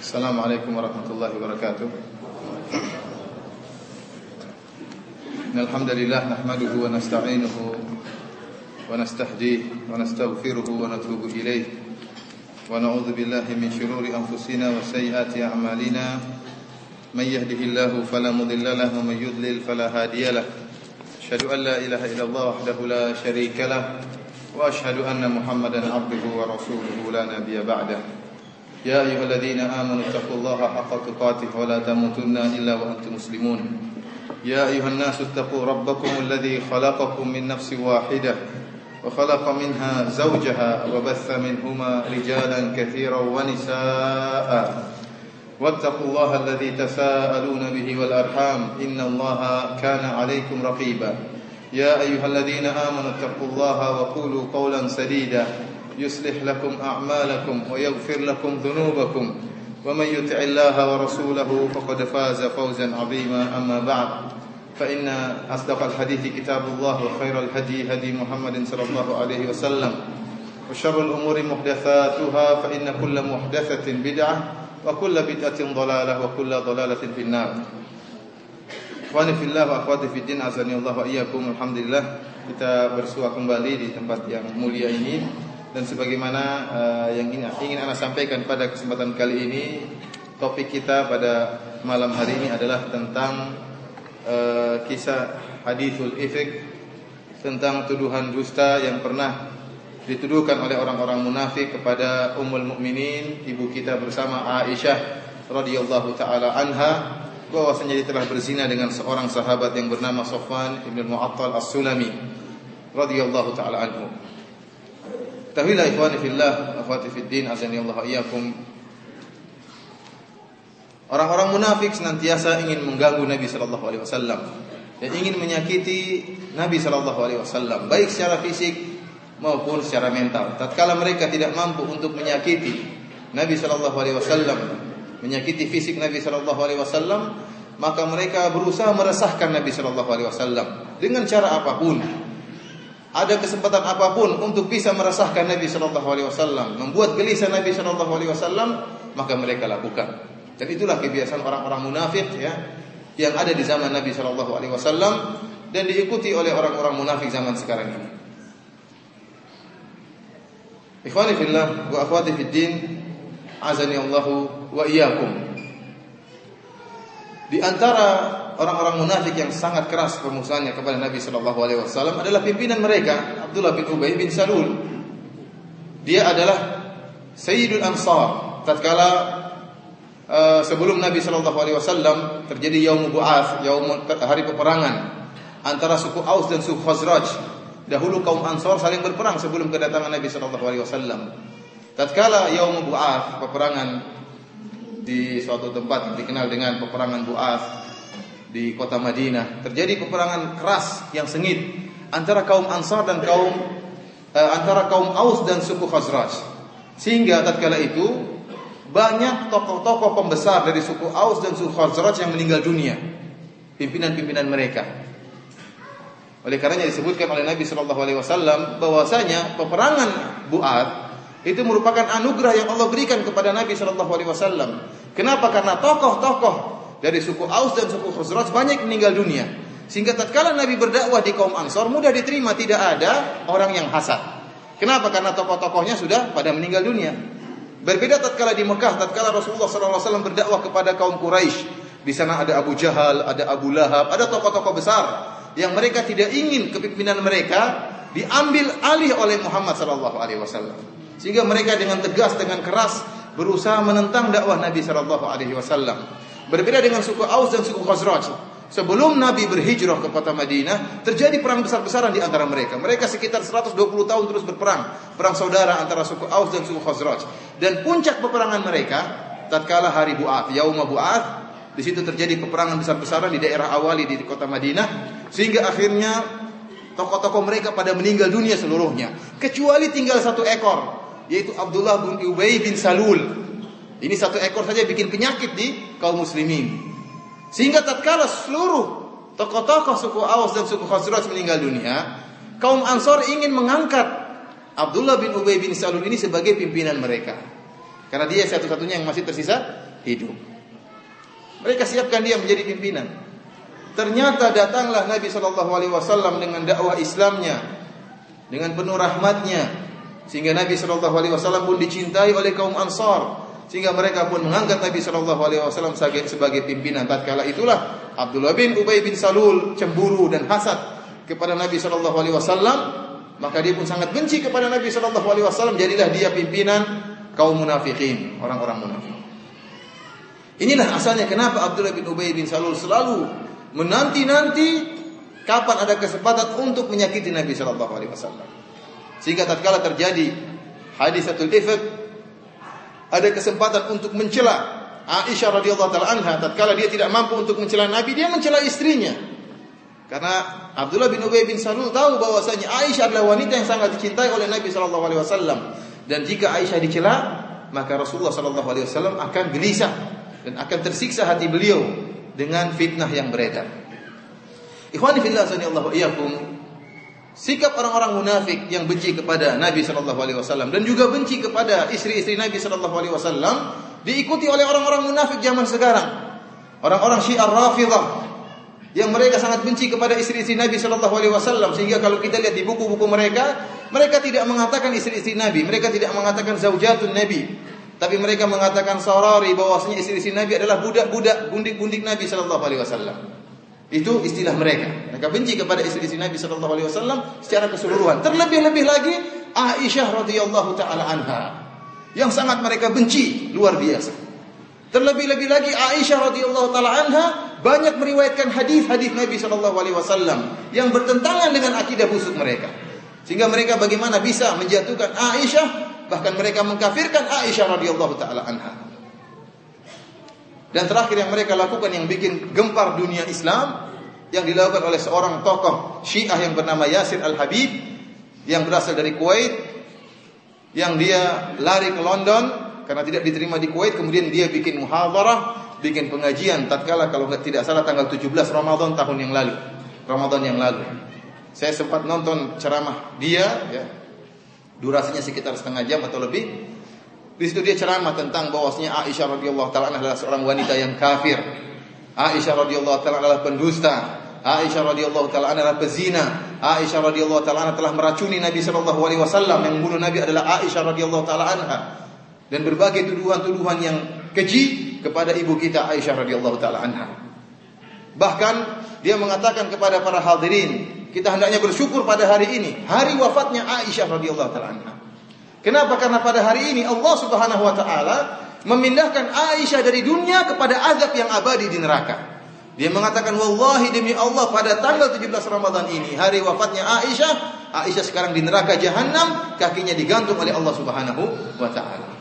Assalamualaikum warahmatullahi wabarakatuh. Alhamdulillah nahmaduhu wa nasta'inuhu wa nastahdihi wa nastaghfiruhu wa natubu ilayh wa na'udzu billahi min shururi anfusina wa sayyiati a'malina may yahdihillahu fala mudilla lahu wa may yudlil fala hadiya lahu. Asyhadu an la ilaha illallah wahdahu la syarika lahu wa asyhadu anna Muhammadan 'abduhu wa rasuluhu la nabiyya ba'dahu. يا أيها الذين آمنوا اتقوا الله حق تقاته ولا تموتن إلا وأنتم مسلمون يا أيها الناس اتقوا ربكم الذي خلقكم من نفس واحدة وخلق منها زوجها وبث منهما رجالا كثيرا ونساء واتقوا الله الذي تساءلون به والأرحام إن الله كان عليكم رقيبا يا أيها الذين آمنوا اتقوا الله وقولوا قولا سديدا يصلح لكم أعمالكم ويغفر لكم ذنوبكم ومن يطع الله ورسوله فقد فاز فوزا عظيما أما بعد فإن أصدق الحديث كتاب الله وخير الهدي هدي محمد صلى الله عليه وسلم وشر الأمور محدثاتها فإن كل محدثة بدعة وكل بدعة ضلالة وكل ضلالة في النار. Ikhwani fillah wa akhwati fid din, azani Allah wa iyyakum. Alhamdulillah kita bersua kembali di tempat yang mulia ini. Dan sebagaimana yang ingin Ana sampaikan pada kesempatan kali ini, topik kita pada malam hari ini adalah tentang kisah hadithul ifk, tentang tuduhan dusta yang pernah dituduhkan oleh orang-orang munafik kepada Ummul Mukminin, ibu kita bersama Aisyah radhiyallahu taala anha, bahwasanya dia telah berzina dengan seorang sahabat yang bernama Safwan bin Mu'attal As-Sulami radhiyallahu taala anhu. Ketahuilah ikhwani fillah, akhwati fid din, azani Allah iyyakum. Orang-orang munafik senantiasa ingin mengganggu Nabi sallallahu alaihi wasallam dan ingin menyakiti Nabi sallallahu alaihi wasallam baik secara fisik maupun secara mental. Tatkala mereka tidak mampu untuk menyakiti Nabi sallallahu alaihi wasallam, menyakiti fisik Nabi sallallahu alaihi wasallam, maka mereka berusaha meresahkan Nabi sallallahu alaihi wasallam dengan cara apapun. Ada kesempatan apapun untuk bisa meresahkan Nabi sallallahu alaihi wasallam, membuat gelisah Nabi sallallahu alaihi wasallam, maka mereka lakukan. Dan itulah kebiasaan orang-orang munafik ya, yang ada di zaman Nabi sallallahu alaihi wasallam dan diikuti oleh orang-orang munafik zaman sekarang ini. Ikhwani fillah wa akhwati fid din, azani Allahu wa iyyakum. Di antara orang-orang munafik yang sangat keras permusuhannya kepada Nabi sallallahu alaihi wasallam adalah pimpinan mereka, Abdullah bin Ubay bin Salul. Dia adalah Sayyidul Ansar. Tatkala sebelum Nabi sallallahu alaihi wasallam terjadi Yaum Bu'ats, hari peperangan antara suku Aus dan suku Khazraj. Dahulu kaum Ansar saling berperang sebelum kedatangan Nabi sallallahu alaihi wasallam. Tatkala Yaum Bu'ats, peperangan di suatu tempat yang dikenal dengan peperangan Bu'ats di kota Madinah, terjadi peperangan keras yang sengit antara kaum Ansar dan antara kaum Aus dan suku Khazraj. Sehingga tatkala itu banyak tokoh-tokoh pembesar dari suku Aus dan suku Khazraj yang meninggal dunia, pimpinan-pimpinan mereka. Oleh karenanya disebutkan oleh Nabi sallallahu alaihi wasallam bahwasanya peperangan Bu'ats itu merupakan anugerah yang Allah berikan kepada Nabi sallallahu alaihi wasallam. Kenapa? Karena tokoh-tokoh dari suku Aus dan suku Khazraj banyak meninggal dunia. Sehingga tatkala Nabi berdakwah di kaum Ansar mudah diterima, tidak ada orang yang hasad. Kenapa? Karena tokoh-tokohnya sudah pada meninggal dunia. Berbeda tatkala di Mekah, tatkala Rasulullah sallallahu alaihi wasallam berdakwah kepada kaum Quraisy. Di sana ada Abu Jahal, ada Abu Lahab, ada tokoh-tokoh besar yang mereka tidak ingin kepemimpinan mereka diambil alih oleh Muhammad sallallahu alaihi wasallam. Sehingga mereka dengan tegas, dengan keras berusaha menentang dakwah Nabi sallallahu alaihi wasallam. Berbeda dengan suku Aus dan suku Khazraj. Sebelum Nabi berhijrah ke kota Madinah, terjadi perang besar-besaran di antara mereka. Mereka sekitar 120 tahun terus berperang, perang saudara antara suku Aus dan suku Khazraj. Dan puncak peperangan mereka tatkala hari Bu'ats, Yaum Bu'ats, di situ terjadi peperangan besar-besaran di daerah Awali di kota Madinah, sehingga akhirnya tokoh-tokoh mereka pada meninggal dunia seluruhnya, kecuali tinggal satu ekor, yaitu Abdullah bin Ubay bin Salul. Ini satu ekor saja bikin penyakit di kaum muslimin. Sehingga tatkala seluruh tokoh-tokoh suku Aus dan suku Khazraj meninggal dunia, kaum Ansar ingin mengangkat Abdullah bin Ubay bin Salul ini sebagai pimpinan mereka. Karena dia satu-satunya yang masih tersisa hidup. Mereka siapkan dia menjadi pimpinan. Ternyata datanglah Nabi SAW dengan dakwah Islamnya, dengan penuh rahmatnya, sehingga Nabi SAW pun dicintai oleh kaum Ansar, sehingga mereka pun mengangkat Nabi SAW sebagai pimpinan. Tatkala itulah Abdullah bin Ubay bin Salul cemburu dan hasad kepada Nabi SAW, maka dia pun sangat benci kepada Nabi SAW. Jadilah dia pimpinan kaum munafikin, orang-orang munafik. Inilah asalnya kenapa Abdullah bin Ubay bin Salul selalu menanti-nanti kapan ada kesempatan untuk menyakiti Nabi SAW. Sehingga tatkala terjadi hadisatul ifk, ada kesempatan untuk mencela Aisyah radhiyallahu taala anha. Tatkala dia tidak mampu untuk mencela Nabi, dia mencela istrinya. Karena Abdullah bin Ubay bin Salul tahu bahwasanya Aisyah adalah wanita yang sangat dicintai oleh Nabi SAW. Dan jika Aisyah dicela, maka Rasulullah SAW akan gelisah dan akan tersiksa hati beliau dengan fitnah yang beredar. Ikhwani fillah sanallahu iyyakum, sikap orang-orang munafik yang benci kepada Nabi SAW dan juga benci kepada istri-istri Nabi SAW diikuti oleh orang-orang munafik zaman sekarang. Orang-orang Syiah Rafidhah yang mereka sangat benci kepada istri-istri Nabi SAW, sehingga kalau kita lihat di buku-buku mereka, mereka tidak mengatakan istri-istri Nabi, mereka tidak mengatakan zaujatun Nabi, tapi mereka mengatakan sarari, bahwasanya istri-istri Nabi adalah budak-budak, gundik-gundik Nabi SAW. Itu istilah mereka. Mereka benci kepada istri-istri Nabi SAW secara keseluruhan. Terlebih-lebih lagi Aisyah radhiyallahu taala anha, yang sangat mereka benci luar biasa. Terlebih-lebih lagi Aisyah radhiyallahu taala anha banyak meriwayatkan hadis-hadis Nabi SAW yang bertentangan dengan akidah busuk mereka. Sehingga mereka bagaimana bisa menjatuhkan Aisyah, bahkan mereka mengkafirkan Aisyah radhiyallahu taala anha. Dan terakhir yang mereka lakukan yang bikin gempar dunia Islam, yang dilakukan oleh seorang tokoh Syiah yang bernama Yasir Al-Habib, yang berasal dari Kuwait, yang dia lari ke London karena tidak diterima di Kuwait. Kemudian dia bikin muhadharah, bikin pengajian tatkala kalau tidak salah tanggal 17 Ramadan tahun yang lalu. Ramadan yang lalu. Saya sempat nonton ceramah dia, ya. Durasinya sekitar setengah jam atau lebih. Di situ dia ceramah tentang bahwasanya Aisyah radhiyallahu taala adalah seorang wanita yang kafir. Aisyah radhiyallahu taala adalah pendusta. Aisyah radhiyallahu taala adalah pezina. Aisyah radhiyallahu taala telah meracuni Nabi sallallahu alaihi wasallam. Yang membunuh Nabi adalah Aisyah radhiyallahu taala anha. Dan berbagai tuduhan-tuduhan yang keji kepada ibu kita Aisyah radhiyallahu taala anha. Bahkan dia mengatakan kepada para hadirin, kita hendaknya bersyukur pada hari ini, hari wafatnya Aisyah radhiyallahu taala anha. Kenapa? Karena pada hari ini Allah Subhanahu wa taala memindahkan Aisyah dari dunia kepada azab yang abadi di neraka. Dia mengatakan, wallahi demi Allah, pada tanggal 17 Ramadan ini, hari wafatnya Aisyah, Aisyah sekarang di neraka jahanam, kakinya digantung oleh Allah Subhanahu wa taala.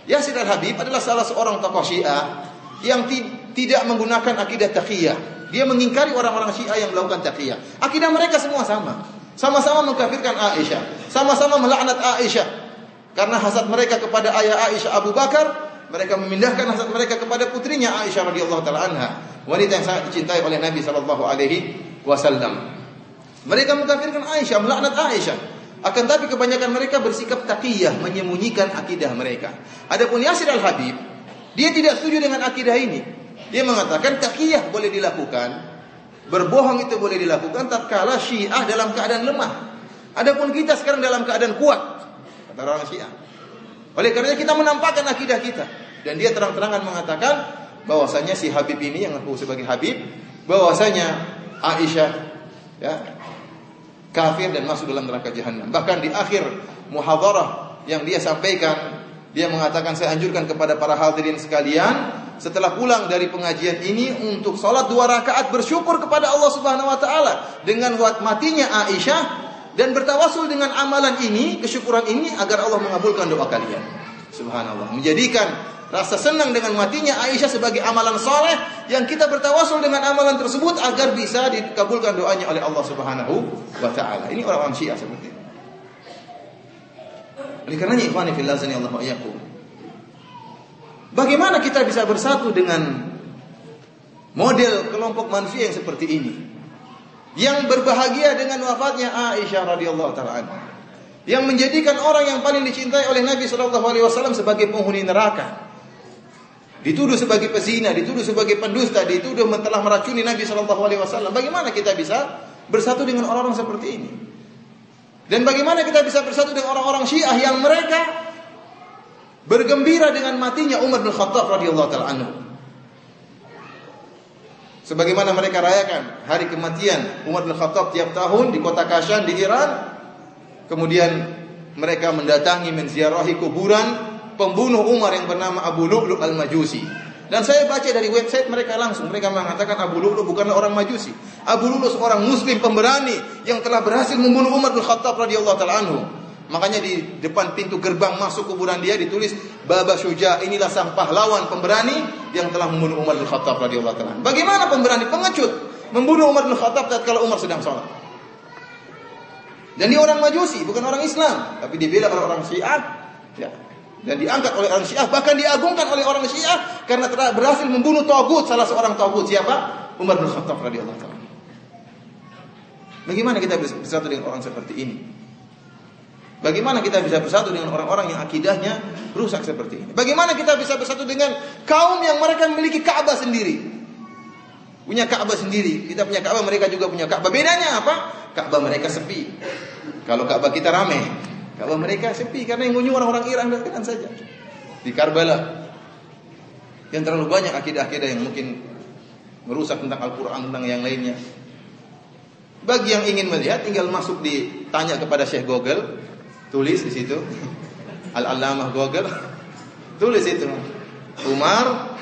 Yasir Al-Habib adalah salah seorang tokoh Syiah yang tidak menggunakan akidah taqiyah. Dia mengingkari orang-orang Syiah yang melakukan taqiyah. Akidah mereka semua sama. Sama-sama mengkafirkan Aisyah, sama-sama melaknat Aisyah. Karena hasad mereka kepada ayah Aisyah Abu Bakar, mereka memindahkan hasad mereka kepada putrinya Aisyah radhiyallahu taala anha, wanita yang sangat dicintai oleh Nabi sallallahu alaihi wasallam. Mereka mengkafirkan Aisyah, melaknat Aisyah. Akan tapi kebanyakan mereka bersikap taqiyah, menyembunyikan akidah mereka. Adapun Yasir Al-Habib, dia tidak setuju dengan akidah ini. Dia mengatakan taqiyah boleh dilakukan, berbohong itu boleh dilakukan tatkala Syiah dalam keadaan lemah. Adapun kita sekarang dalam keadaan kuat, kata orang Syiah. Oleh karena kita menampakkan akidah kita. Dan dia terang-terangan mengatakan bahwasanya si Habib ini yang aku sebagai Habib, bahwasanya Aisyah, ya, kafir dan masuk dalam neraka jahanam. Bahkan di akhir muhadharah yang dia sampaikan, dia mengatakan, saya anjurkan kepada para hadirin sekalian, setelah pulang dari pengajian ini untuk salat 2 rakaat bersyukur kepada Allah Subhanahu wa taala dengan matinya Aisyah, dan bertawasul dengan amalan ini, kesyukuran ini, agar Allah mengabulkan doa kalian. Subhanallah. Menjadikan rasa senang dengan matinya Aisyah sebagai amalan soleh, yang kita bertawasul dengan amalan tersebut agar bisa dikabulkan doanya oleh Allah Subhanahu wa taala. Ini orang-orang Syiah seperti itu. Oleh karenanya ikhwani fillah Allah wa iyyakum, bagaimana kita bisa bersatu dengan model kelompok manusia yang seperti ini, yang berbahagia dengan wafatnya Aisyah radhiyallahu taala anha, yang menjadikan orang yang paling dicintai oleh Nabi sallallahu alaihi wasallam sebagai penghuni neraka. Dituduh sebagai pezina, dituduh sebagai pendusta, dituduh telah meracuni Nabi sallallahu alaihi wasallam. Bagaimana kita bisa bersatu dengan orang-orang seperti ini? Dan bagaimana kita bisa bersatu dengan orang-orang Syiah yang mereka bergembira dengan matinya Umar bin Khattab radhiyallahu taala anhu? Sebagaimana mereka rayakan hari kematian Umar bin Khattab tiap tahun di kota Kashan di Iran. Kemudian mereka mendatangi menziarahi kuburan pembunuh Umar yang bernama Abu Lu'lu' al-Majusi. Dan saya baca dari website mereka langsung, mereka mengatakan Abu Lu'lu' bukanlah orang Majusi. Abu Lu'lu' seorang muslim pemberani yang telah berhasil membunuh Umar bin Khattab radhiyallahu taala anhu. Makanya di depan pintu gerbang masuk kuburan dia ditulis Baba Syuja, inilah sang pahlawan pemberani yang telah membunuh Umar bin Khattab radhiyallahu taala. Bagaimana pemberani pengecut membunuh Umar bin Khattab tatkala Umar sedang sholat? Dan dia orang Majusi, bukan orang Islam, tapi dibela oleh orang Syiah, ya. Dan diangkat oleh orang Syiah, bahkan diagungkan oleh orang Syiah karena telah berhasil membunuh tagut, salah seorang tagut. Siapa? Umar bin Khattab radhiyallahu taala. Bagaimana kita bisa bersatu dengan orang seperti ini? Bagaimana kita bisa bersatu dengan orang-orang yang akidahnya rusak seperti ini? Bagaimana kita bisa bersatu dengan kaum yang mereka memiliki Ka'bah sendiri? Punya Ka'bah sendiri. Kita punya Ka'bah, mereka juga punya Ka'bah. Bedanya apa? Ka'bah mereka sepi. Kalau Ka'bah kita ramai, Ka'bah mereka sepi karena yang kunjung orang-orang Iran dan saja. Di Karbala yang terlalu banyak akidah-akidah yang mungkin merusak tentang Al-Quran, tentang yang lainnya. Bagi yang ingin melihat, tinggal masuk ditanya kepada Syekh Google. Tulis di situ Al-Allamah Google, tulis itu Umar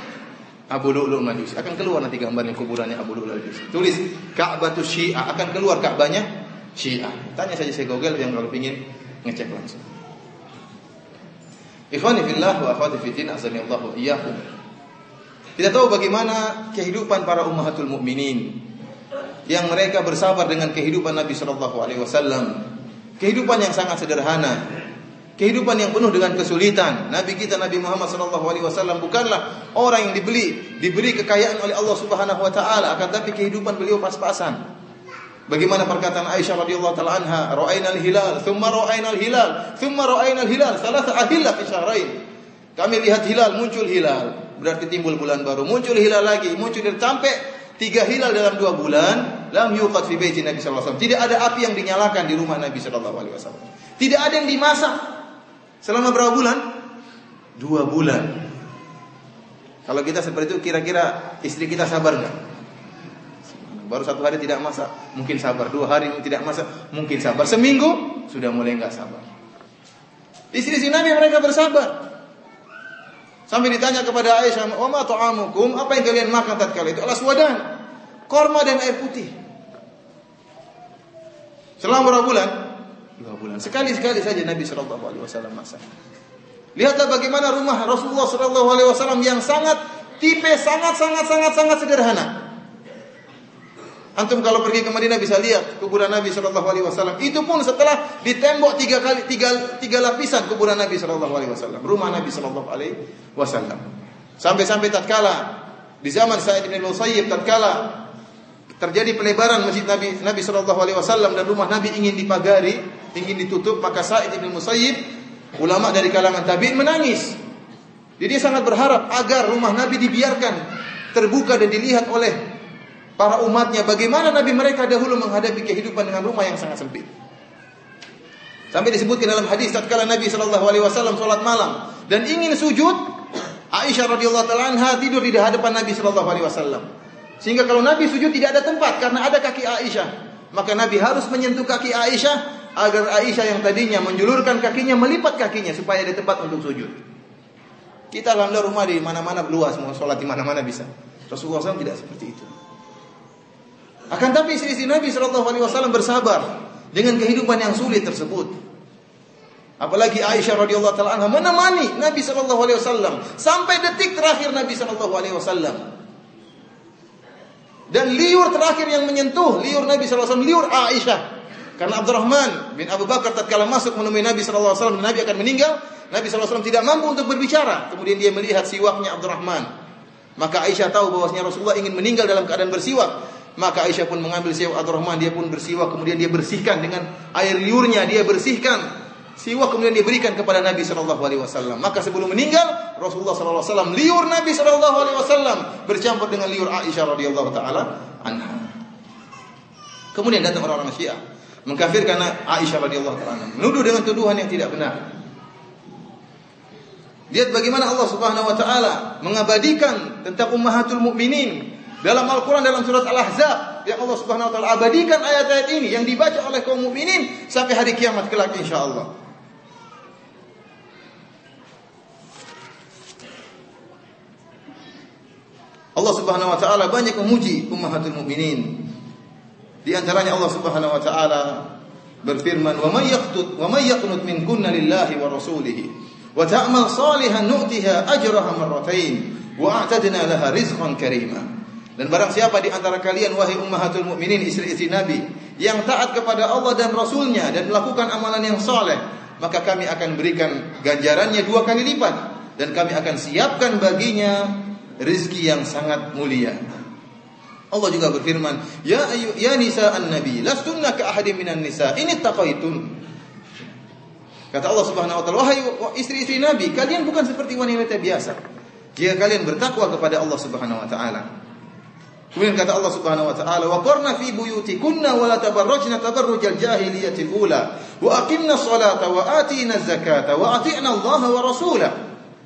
Abu Lu'lu' al-Majusi, akan keluar nanti gambarnya kuburannya Abu Lu'lu' al-Majusi. Tulis Ka'batus Syiah, akan keluar Ka'bahnya Syiah. Tanya saja saya Google yang kalau ingin ngecek langsung. Ikhwani fillah wa akhwati fiddin, azanillahu wa iyyakum. Kita tahu bagaimana kehidupan para ummahatul mukminin yang mereka bersabar dengan kehidupan Nabi sallallahu alaihi wasallam. Kehidupan yang sangat sederhana, kehidupan yang penuh dengan kesulitan. Nabi kita Nabi Muhammad SAW bukanlah orang yang diberi kekayaan oleh Allah Subhanahu Wa Taala, akan tapi kehidupan beliau pas-pasan. Bagaimana perkataan Aisyah radhiyallahu taala anha, "Ra'ainal hilal, thumma ra'ainal hilal, thumma ra'ainal hilal, thalatha ahilla fi syahrain." Kami lihat hilal, muncul hilal, berarti timbul bulan baru, muncul hilal lagi, muncul sampai 3 hilal dalam 2 bulan. Lam yuqad fi baiti Nabi sallallahu alaihi wasallam. Tidak ada api yang dinyalakan di rumah Nabi sallallahu alaihi wasallam. Tidak ada yang dimasak. Selama berapa bulan? 2 bulan. Kalau kita seperti itu, kira-kira istri kita sabar enggak? Baru 1 hari tidak masak, mungkin sabar. 2 hari tidak masak, mungkin sabar. Seminggu sudah mulai enggak sabar. Istri-istri Nabi mereka bersabar. Sampai ditanya kepada Aisyah, "Wa ma ta'amukum?" Apa yang kalian makan tatkala itu? Al-aswadan, korma dan air putih. Selama berapa bulan? 2 bulan. Sekali-sekali saja Nabi sallallahu alaihi wasallam masak. Lihatlah bagaimana rumah Rasulullah sallallahu alaihi wasallam yang sangat sangat sederhana. Antum kalau pergi ke Madinah bisa lihat kuburan Nabi sallallahu alaihi wasallam. Itu pun setelah ditembok 3 lapisan kuburan Nabi sallallahu alaihi wasallam. Rumah Nabi sallallahu alaihi wasallam. Sampai-sampai tatkala di zaman Sa'id bin Musayyib, tatkala terjadi pelebaran masjid Nabi sallallahu alaihi wasallam dan rumah Nabi ingin dipagari, ingin ditutup, maka Sa'id bin Musayyib, ulama dari kalangan tabi'in, menangis. Jadi dia sangat berharap agar rumah Nabi dibiarkan terbuka dan dilihat oleh para umatnya bagaimana Nabi mereka dahulu menghadapi kehidupan dengan rumah yang sangat sempit. Sampai disebutkan dalam hadis tatkala Nabi sallallahu alaihi wasallam salat malam dan ingin sujud, Aisyah radhiyallahu taala anha tidur di hadapan Nabi sallallahu alaihi wasallam. Sehingga kalau Nabi sujud tidak ada tempat karena ada kaki Aisyah. Maka Nabi harus menyentuh kaki Aisyah agar Aisyah yang tadinya menjulurkan kakinya melipat kakinya supaya ada tempat untuk sujud. Kita alhamdulillah rumah di mana-mana luas, mau salat di mana-mana bisa. Rasulullah SAW tidak seperti itu. Akan tapi istri-istri Nabi SAW bersabar dengan kehidupan yang sulit tersebut. Apalagi Aisyah radhiyallahu taala anha menemani Nabi SAW sampai detik terakhir Nabi SAW. Dan liur terakhir yang menyentuh liur Nabi SAW, liur Aisyah. Karena Abdurrahman bin Abu Bakar tatkala masuk menemui Nabi SAW, Nabi akan meninggal, Nabi SAW tidak mampu untuk berbicara. Kemudian dia melihat siwaknya Abdurrahman. Maka Aisyah tahu bahwasanya Rasulullah ingin meninggal dalam keadaan bersiwak. Maka Aisyah pun mengambil siwak Abdurrahman, dia pun bersiwak, kemudian dia bersihkan dengan air liurnya, dia bersihkan Siwak kemudian diberikan kepada Nabi sallallahu alaihi wasallam. Maka sebelum meninggal, Rasulullah sallallahu alaihi wasallam, liur Nabi sallallahu alaihi wasallam bercampur dengan liur Aisyah radhiyallahu taala anha. Kemudian datang orang-orang Syiah mengkafirkan Aisyah radhiyallahu taala, menuduh dengan tuduhan yang tidak benar. Lihat bagaimana Allah Subhanahu wa taala mengabadikan tentang ummahatul mukminin dalam Al-Qur'an, dalam surat Al-Ahzab, yang Allah Subhanahu wa taala abadikan ayat-ayat ini yang dibaca oleh kaum mukminin sampai hari kiamat kelak insyaallah. Allah Subhanahu wa taala banyak memuji ummahatul mukminin. Di antaranya Allah Subhanahu wa taala berfirman, "Wa may yaqnut minkunna lillahi wa rasulihi wa ta'mal salihan nu'tiha ajraha marratain wa a'tadna laha rizqan karima." Dan barang siapa di antara kalian wahai ummahatul mukminin, istri-istri Nabi, yang taat kepada Allah dan Rasulnya dan melakukan amalan yang saleh, maka kami akan berikan ganjarannya 2 kali lipat dan kami akan siapkan baginya rezeki yang sangat mulia. Allah juga berfirman, ya nisa'an nabi lastunna ka ahadin minan nisa in ittaqaitun. Kata Allah Subhanahu wa taala, wahai istri-istri Nabi, kalian bukan seperti wanita biasa jika kalian bertakwa kepada Allah Subhanahu wa taala. Kemudian kata Allah Subhanahu wa taala, wa qarna fi buyutikunna wa la tabarrajna tabarrujal jahiliyatil ula wa aqimna sholata wa atina zakata wa ati'na Allah wa rasulah.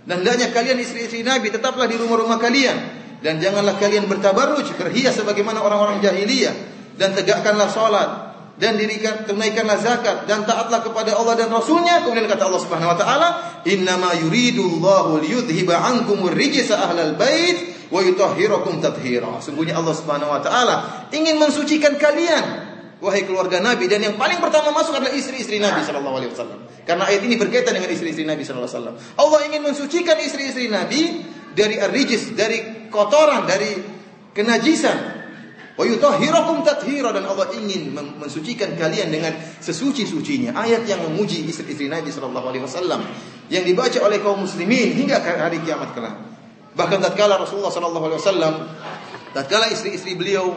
Dan hendaknya kalian istri-istri Nabi tetaplah di rumah-rumah kalian dan janganlah kalian bertabarruj, berhias sebagaimana orang-orang jahiliyah, dan tegakkanlah salat dan tunaikanlah zakat dan taatlah kepada Allah dan Rasulnya. Kemudian kata Allah Subhanahu wa taala, innama yuridullahu liyudhiba ankumur rijsa ahlal bait wa yutahhirakum tathhira. Sungguhnya Allah Subhanahu wa taala ingin mensucikan kalian wahai keluarga Nabi, dan yang paling pertama masuk adalah istri-istri Nabi sallallahu alaihi wasallam. Karena ayat ini berkaitan dengan istri-istri Nabi sallallahu alaihi wasallam. Allah ingin mensucikan istri-istri Nabi dari ar-rijs, dari kotoran, dari kenajisan. Wa yutahhirakum tathhira, dan Allah ingin mensucikan kalian dengan sesuci-sucinya. Ayat yang memuji istri-istri Nabi sallallahu alaihi wasallam yang dibaca oleh kaum muslimin hingga hari kiamat kelak. Bahkan tatkala Rasulullah sallallahu alaihi wasallam, tatkala istri-istri beliau,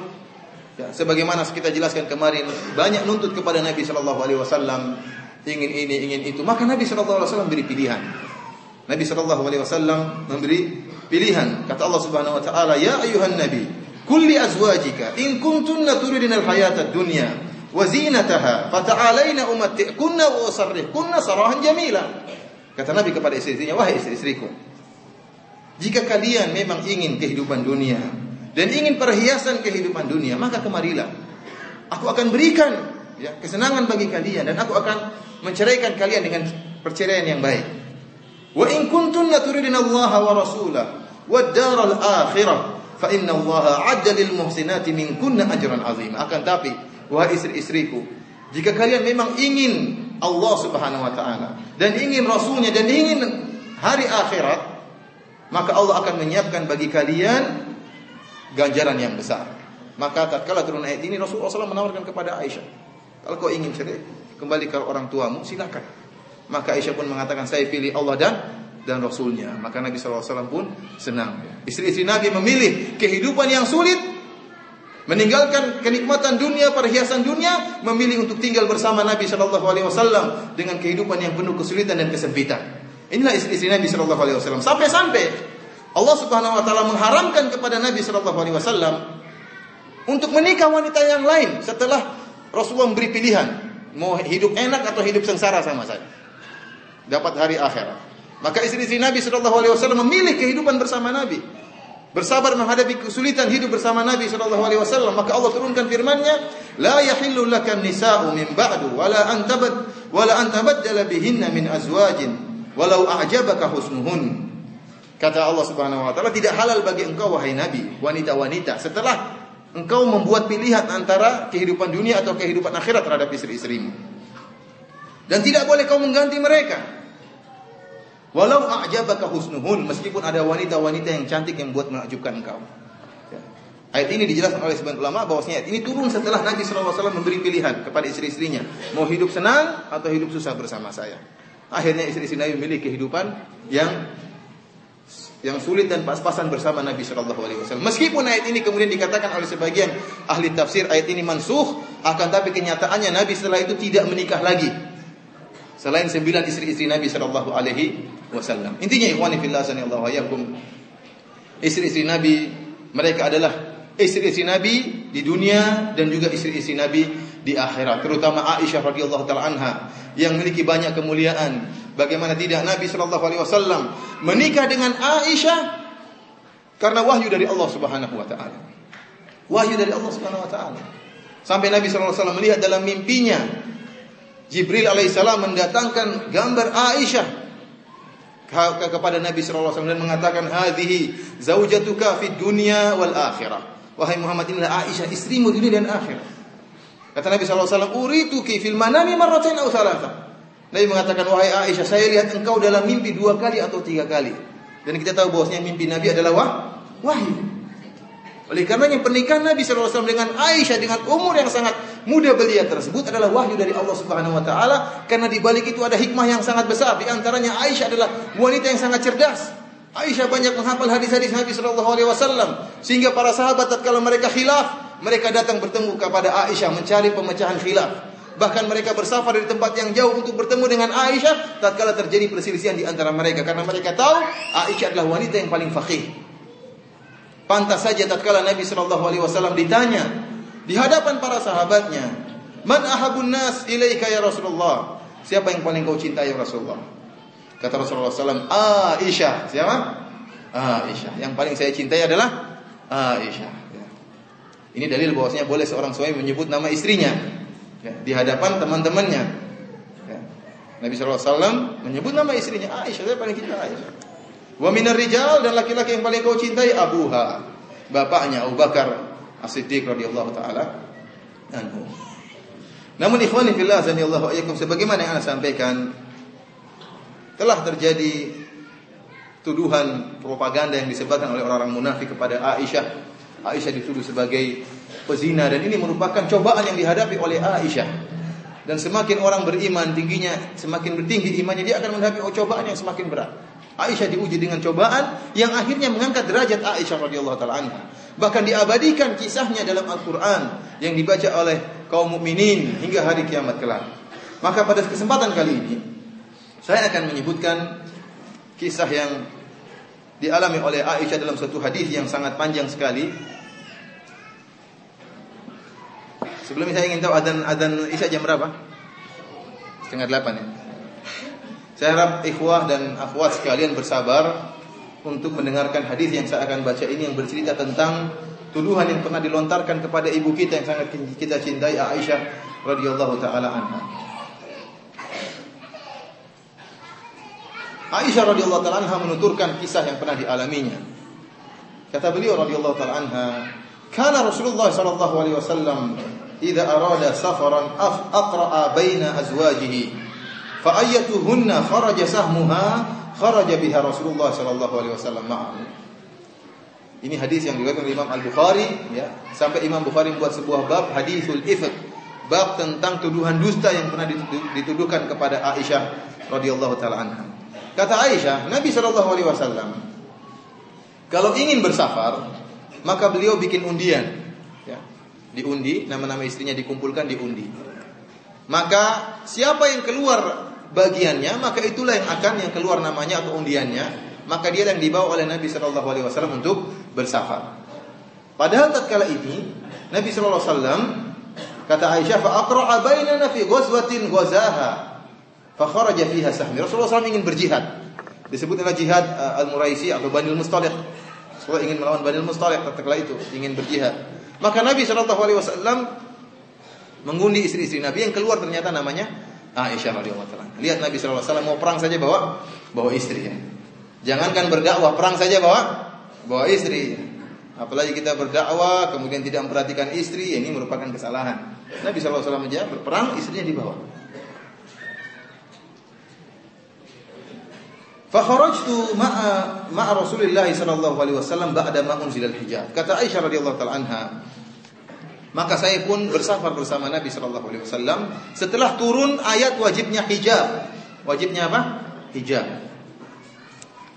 ya, sebagaimana kita jelaskan kemarin, banyak nuntut kepada Nabi sallallahu alaihi wasallam, ingin ini, ingin itu, maka Nabi sallallahu alaihi wasallam beri pilihan. Nabi sallallahu alaihi wasallam memberi pilihan. Kata Allah Subhanahu wa taala, ya ayuhan nabi, kulli azwajika in kuntunna turidinal hayatad dunya wa zinataha fata'alaina umatti'kunna wa usarrihkunna sarahan jamila. Kata Nabi kepada istri-istrinya, wahai istri-istriku, jika kalian memang ingin kehidupan dunia dan ingin perhiasan kehidupan dunia, maka kemarilah. Aku akan berikan, ya, kesenangan bagi kalian, dan aku akan menceraikan kalian dengan perceraian yang baik. Wa in kuntunna turidinallaha wa rasulahu wad daral akhirah fa innallaha 'adda lil muhsinati minkunna ajran 'azima. Akan tapi wahai istri-istriku, jika kalian memang ingin Allah Subhanahu wa taala dan ingin Rasulnya dan ingin hari akhirat, maka Allah akan menyiapkan bagi kalian ganjaran yang besar. Maka tatkala turun ayat ini, Rasulullah SAW menawarkan kepada Aisyah, kalau kau ingin cerai, kembali ke orang tuamu, silakan. Maka Aisyah pun mengatakan, saya pilih Allah dan Rasulnya. Maka Nabi SAW pun senang. Istri-istri Nabi memilih kehidupan yang sulit, meninggalkan kenikmatan dunia, perhiasan dunia, memilih untuk tinggal bersama Nabi SAW dengan kehidupan yang penuh kesulitan dan kesempitan. Inilah istri-istri Nabi SAW. Sampai-sampai Allah Subhanahu wa taala mengharamkan kepada Nabi sallallahu alaihi wasallam untuk menikah wanita yang lain setelah Rasulullah memberi pilihan, mau hidup enak atau hidup sengsara sama saya, dapat hari akhirat. Maka istri-istri Nabi sallallahu alaihi wasallam memilih kehidupan bersama Nabi, bersabar menghadapi kesulitan hidup bersama Nabi sallallahu alaihi wasallam. Maka Allah turunkan firman-Nya, la yahillu lakan nisa'u min ba'du wala an tabaddala bihinna min azwajin walau a'jabaka husnuhun. Kata Allah Subhanahu wa taala, tidak halal bagi engkau wahai Nabi, wanita-wanita, setelah engkau membuat pilihan antara kehidupan dunia atau kehidupan akhirat terhadap istri-istrimu. Dan tidak boleh kau mengganti mereka. Walau a'jabaka husnuhun, meskipun ada wanita-wanita yang cantik yang buat menakjubkan engkau. Ya. Ayat ini dijelaskan oleh sebagian ulama bahwasanya ayat ini turun setelah Nabi sallallahu alaihi wasallam memberi pilihan kepada istri-istrinya, mau hidup senang atau hidup susah bersama saya. Akhirnya istri-istri Nabi memilih kehidupan yang sulit dan pas-pasan bersama Nabi sallallahu alaihi wasallam. Meskipun ayat ini kemudian dikatakan oleh sebagian ahli tafsir ayat ini mansukh, akan tapi kenyataannya Nabi setelah itu tidak menikah lagi selain 9 istri-istri Nabi sallallahu alaihi wasallam. Intinya ikhwani fillah sanallahu ayyakum, istri-istri Nabi mereka adalah istri-istri Nabi di dunia dan juga istri-istri Nabi di akhirat, terutama Aisyah radhiyallahu taala anha yang memiliki banyak kemuliaan. Bagaimana tidak, Nabi sallallahu alaihi wasallam menikah dengan Aisyah karena wahyu dari Allah Subhanahu wa taala. Wahyu dari Allah Subhanahu wa taala. Sampai Nabi sallallahu alaihi wasallam melihat dalam mimpinya Jibril alaihissalam mendatangkan gambar Aisyah kepada Nabi sallallahu alaihi wasallam dan mengatakan, "Hadhihi zaujatuka fid dunya wal akhirah." Wahai Muhammad, inilah Aisyah istrimu dunia dan akhirat. Kata Nabi sallallahu alaihi wasallam, "Urituki fil manami marratain aw thalatha." Nabi mengatakan, "Wahai Aisyah, saya lihat engkau dalam mimpi 2 kali atau 3 kali." Dan kita tahu bahwasanya mimpi Nabi adalah wahyu. Oleh karenanya pernikahan Nabi sallallahu alaihi wasallam dengan Aisyah dengan umur yang sangat muda belia tersebut adalah wahyu dari Allah Subhanahu wa taala, karena di balik itu ada hikmah yang sangat besar. Di antaranya Aisyah adalah wanita yang sangat cerdas. Aisyah banyak menghafal hadis-hadis Nabi sallallahu alaihi wasallam, sehingga para sahabat tatkala mereka khilaf, mereka datang bertemu kepada Aisyah mencari pemecahan khilaf. Bahkan mereka bersafar dari tempat yang jauh untuk bertemu dengan Aisyah tatkala terjadi perselisihan di antara mereka, karena mereka tahu Aisyah adalah wanita yang paling faqih. Pantas saja tatkala Nabi sallallahu alaihi wasallam ditanya di hadapan para sahabatnya, "Man ahabun nas ilaika ya Rasulullah?" Siapa yang paling kau cintai ya Rasulullah? Kata Rasulullah sallallahu alaihi wasallam, "Aisyah." Siapa? Aisyah. Yang paling saya cintai adalah Aisyah. Ini dalil bahwasanya boleh seorang suami menyebut nama istrinya di hadapan teman-temannya. Nabi sallallahu alaihi wasallam menyebut nama istrinya, Aisyah, saya paling cinta Aisyah. Wa minar rijal, dan laki-laki yang paling kau cintai abuha, bapaknya Abu Bakar As-Siddiq radhiyallahu taala anhu. Namun ikhwani fillah sanallahu alaikum, sebagaimana yang Anda sampaikan, telah terjadi tuduhan propaganda yang disebarkan oleh orang-orang munafik kepada Aisyah. Aisyah dituduh sebagai pezina, dan ini merupakan cobaan yang dihadapi oleh Aisyah. Dan semakin orang beriman tingginya, semakin bertinggi imannya, dia akan menghadapi cobaan yang semakin berat. Aisyah diuji dengan cobaan yang akhirnya mengangkat derajat Aisyah radhiyallahu taala anha. Bahkan diabadikan kisahnya dalam Al-Qur'an yang dibaca oleh kaum mukminin hingga hari kiamat kelak. Maka pada kesempatan kali ini saya akan menyebutkan kisah yang dialami oleh Aisyah dalam satu hadis yang sangat panjang sekali. Sebelumnya saya ingin tahu adzan Isya jam berapa? 7:30 ya. Saya harap ikhwah dan akhwat sekalian bersabar untuk mendengarkan hadis yang saya akan baca ini, yang bercerita tentang tuduhan yang pernah dilontarkan kepada ibu kita yang sangat kita cintai, Aisyah radhiyallahu taala anha. Aisyah radhiyallahu taala anha menuturkan kisah yang pernah dialaminya. Kata beliau radhiyallahu taala anha, "Kana Rasulullah sallallahu alaihi wasallam idza arada safaran aqra'a baina azwajihi. Fa'ayyatuhunna kharaja sahmuha kharaja biha Rasulullah sallallahu alaihi wasallam ma'ahu." Ini hadis yang diriwayatkan oleh Imam Al-Bukhari ya. Sampai Imam Bukhari membuat sebuah bab hadisul ifk, bab tentang tuduhan dusta yang pernah dituduhkan kepada Aisyah radhiyallahu taala anha. Kata Aisyah, Nabi sallallahu alaihi wasallam kalau ingin bersafar, maka beliau bikin undian ya. Diundi, nama-nama istrinya dikumpulkan diundi. Maka siapa yang keluar bagiannya, maka itulah yang keluar namanya atau undiannya, maka dia yang dibawa oleh Nabi sallallahu alaihi wasallam untuk bersafar. Padahal tatkala ini Nabi sallallahu alaihi wasallam, kata Aisyah, fa aqra'a bainana fi ghazwatin ghazaha fa kharaja fiha sahmi. Rasulullah SAW ingin berjihad. Disebut adalah jihad Al-Muraisi atau Bani Al-Mustaliq. Rasulullah ingin melawan Bani Al-Mustaliq tatkala itu, ingin berjihad. Maka Nabi sallallahu alaihi wasallam mengundi istri-istri Nabi, yang keluar ternyata namanya Aisyah radhiyallahu taala. Lihat Nabi sallallahu alaihi wasallam mau perang saja bawa istri ya. Jangankan berdakwah, perang saja bawa istri. Apalagi kita berdakwah kemudian tidak memperhatikan istri, ini merupakan kesalahan. Nabi sallallahu alaihi wasallam aja berperang, istrinya dibawa. Fa kharajtu ma'a Rasulillah sallallahu alaihi wasallam ba'da ma unzila al-hijab. Kata Aisyah radhiyallahu taala anha, maka saya pun bersafar bersama Nabi sallallahu alaihi wasallam setelah turun ayat wajibnya hijab. Wajibnya apa? Hijab.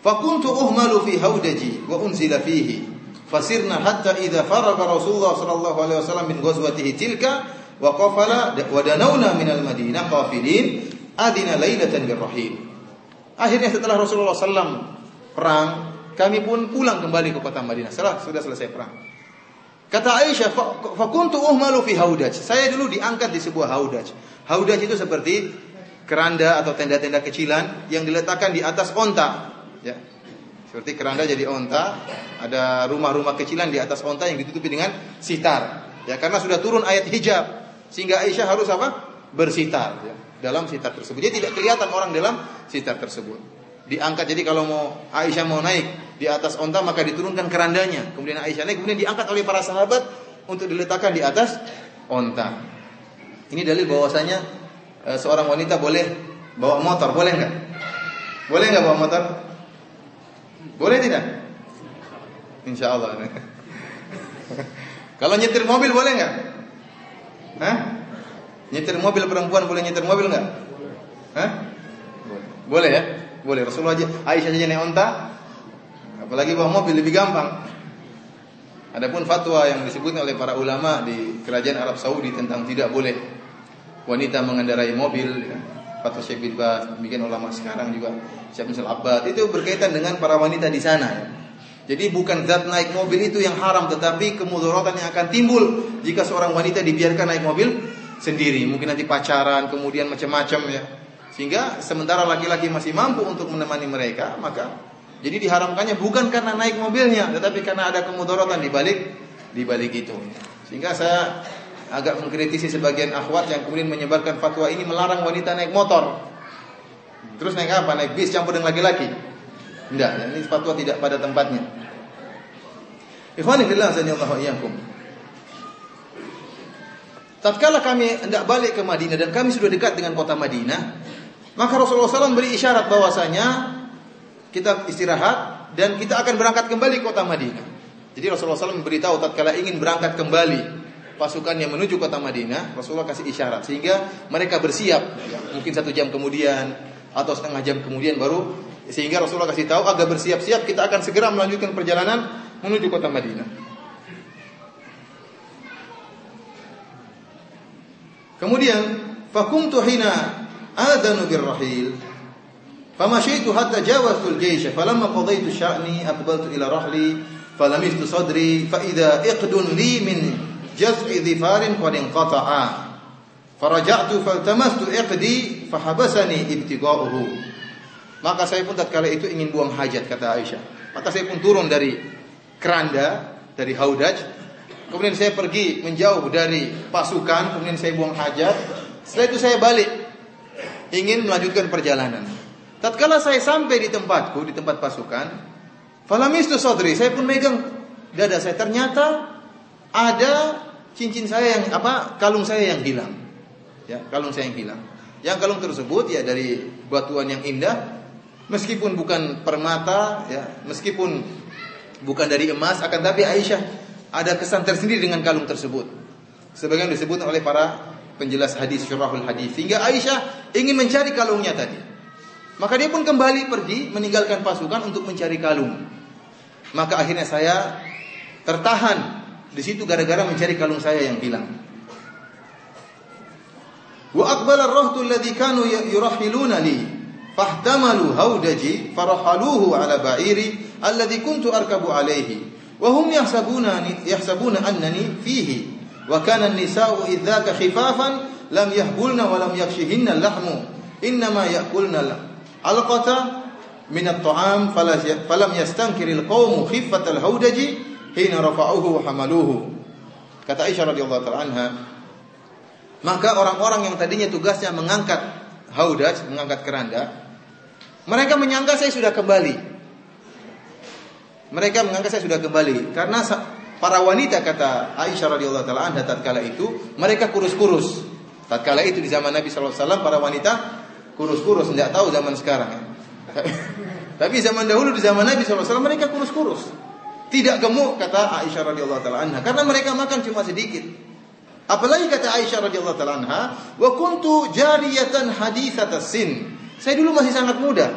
Fa kuntu uhmalu fi haudaji wa unzila fihi. Fasirna hatta idza faraga Rasulullah sallallahu alaihi wasallam min ghazwatihi tilka wa qafala wa danawna min al-Madinah qafilin adina lailatan birrahil. Akhirnya setelah Rasulullah SAW perang, kami pun pulang kembali ke kota Madinah setelah sudah selesai perang. Kata Aisyah, fakuntu uhmalu fi haudaj. Saya dulu diangkat di sebuah haudaj. Haudaj itu seperti keranda atau tenda-tenda kecilan yang diletakkan di atas onta. Ya. Seperti keranda jadi onta, ada rumah-rumah kecilan di atas onta yang ditutupi dengan sitar. Ya, karena sudah turun ayat hijab, sehingga Aisyah harus apa? Bersitar. Ya, dalam sitar tersebut. Jadi tidak kelihatan orang dalam sitar tersebut. Diangkat, jadi kalau Aisyah mau naik di atas onta maka diturunkan kerandanya. Kemudian Aisyah naik, kemudian diangkat oleh para sahabat untuk diletakkan di atas onta. Ini dalil bahwasanya seorang wanita boleh bawa motor, boleh enggak? Boleh enggak bawa motor? Boleh tidak? Insya Allah. Kalau nyetir mobil boleh enggak? Hah? Nyetir mobil perempuan boleh nyetir mobil enggak? Hah? Boleh ya? Boleh. Rasulullah aja, Aisyah saja naik onta, apalagi bawa mobil lebih gampang. Adapun fatwa yang disebutkan oleh para ulama di kerajaan Arab Saudi tentang tidak boleh wanita mengendarai mobil, ya. Fatwa Syekh bin Baz, bikin ulama sekarang juga Syekh bin Al-Abbad, itu berkaitan dengan para wanita di sana. Ya. Jadi bukan zat naik mobil itu yang haram, tetapi kemudaratan yang akan timbul jika seorang wanita dibiarkan naik mobil sendiri. Mungkin nanti pacaran, kemudian macam-macam ya. Sehingga sementara laki-laki masih mampu untuk menemani mereka, maka jadi diharamkannya bukan karena naik mobilnya, tetapi karena ada kemudaratan di balik itu. Sehingga saya agak mengkritisi sebagian akhwat yang kemudian menyebarkan fatwa ini melarang wanita naik motor. Terus naik apa? Naik bis campur dengan laki-laki? Tidak, ini fatwa tidak pada tempatnya. Ikhwani fillah, azanillahu iyyakum. Tatkala kami hendak balik ke Madinah dan kami sudah dekat dengan kota Madinah, maka Rasulullah SAW beri isyarat bahwasanya kita istirahat dan kita akan berangkat kembali ke kota Madinah. Jadi Rasulullah SAW memberitahu tatkala ingin berangkat kembali pasukan yang menuju kota Madinah, Rasulullah kasih isyarat sehingga mereka bersiap. Ya, mungkin 1 jam kemudian atau setengah jam kemudian baru, sehingga Rasulullah kasih tahu agar bersiap-siap kita akan segera melanjutkan perjalanan menuju kota Madinah. Kemudian fakumtu hina adanu birrahil famashaitu hatta jawaztu al-jaysh falamma qadaytu sya'ni aqbaltu ila rahli falamistu sadri fa idza iqdun li min jaz'i dhifarin qad inqata'a faraja'tu faltamastu iqdi fahabasani ibtigha'uhu. Maka saya pun tatkala itu ingin buang hajat, kata Aisyah. Maka saya pun turun dari keranda, dari haudaj. Kemudian saya pergi menjauh dari pasukan, kemudian saya buang hajat. Setelah itu saya balik, ingin melanjutkan perjalanan. Tatkala saya sampai di tempatku, di tempat pasukan, falamistu sadri, saya pun megang dada saya. Ternyata ada cincin saya yang kalung saya yang hilang. Ya, kalung saya yang hilang. Yang kalung tersebut ya dari batuan yang indah, meskipun bukan permata, ya, meskipun bukan dari emas, akan tapi Aisyah ada kesan tersendiri dengan kalung tersebut. Sebagian disebut oleh para penjelas hadis, syurahul hadis, sehingga Aisyah ingin mencari kalungnya tadi. Maka dia pun kembali pergi meninggalkan pasukan untuk mencari kalung. Maka akhirnya saya tertahan di situ gara-gara mencari kalung saya yang hilang. Wa aqbala ar-rahtu alladhi kanu yurahiluna li fahtamalu haudaji farahaluhu ala ba'iri alladhi kuntu arkabu alayhi. وهم يحسبون أنني فيه وكان النساء إذ ذاك خفافا لم يهبلن ولم يفشهن اللحم إنما يأكلن العلقة من الطعام فلم يستنكر القوم خفة الهودج حين رفعوه وحملوه. Kata Aisyah radhiyallahu taala anha, maka orang-orang yang tadinya tugasnya mengangkat haudaj, mengangkat keranda, mereka menyangka saya sudah kembali. Mereka menganggap saya sudah kembali karena para wanita, kata Aisyah radhiyallahu taala anha, tatkala itu mereka kurus-kurus. Tatkala itu di zaman Nabi sallallahu alaihi wasallam para wanita kurus-kurus, tidak tahu zaman sekarang. Tapi zaman dahulu di zaman Nabi sallallahu alaihi wasallam mereka kurus-kurus. Tidak gemuk, kata Aisyah radhiyallahu taala anha, karena mereka makan cuma sedikit. Apalagi kata Aisyah radhiyallahu taala anha, wa kuntu jariyatan haditsatas sin. Saya dulu masih sangat muda.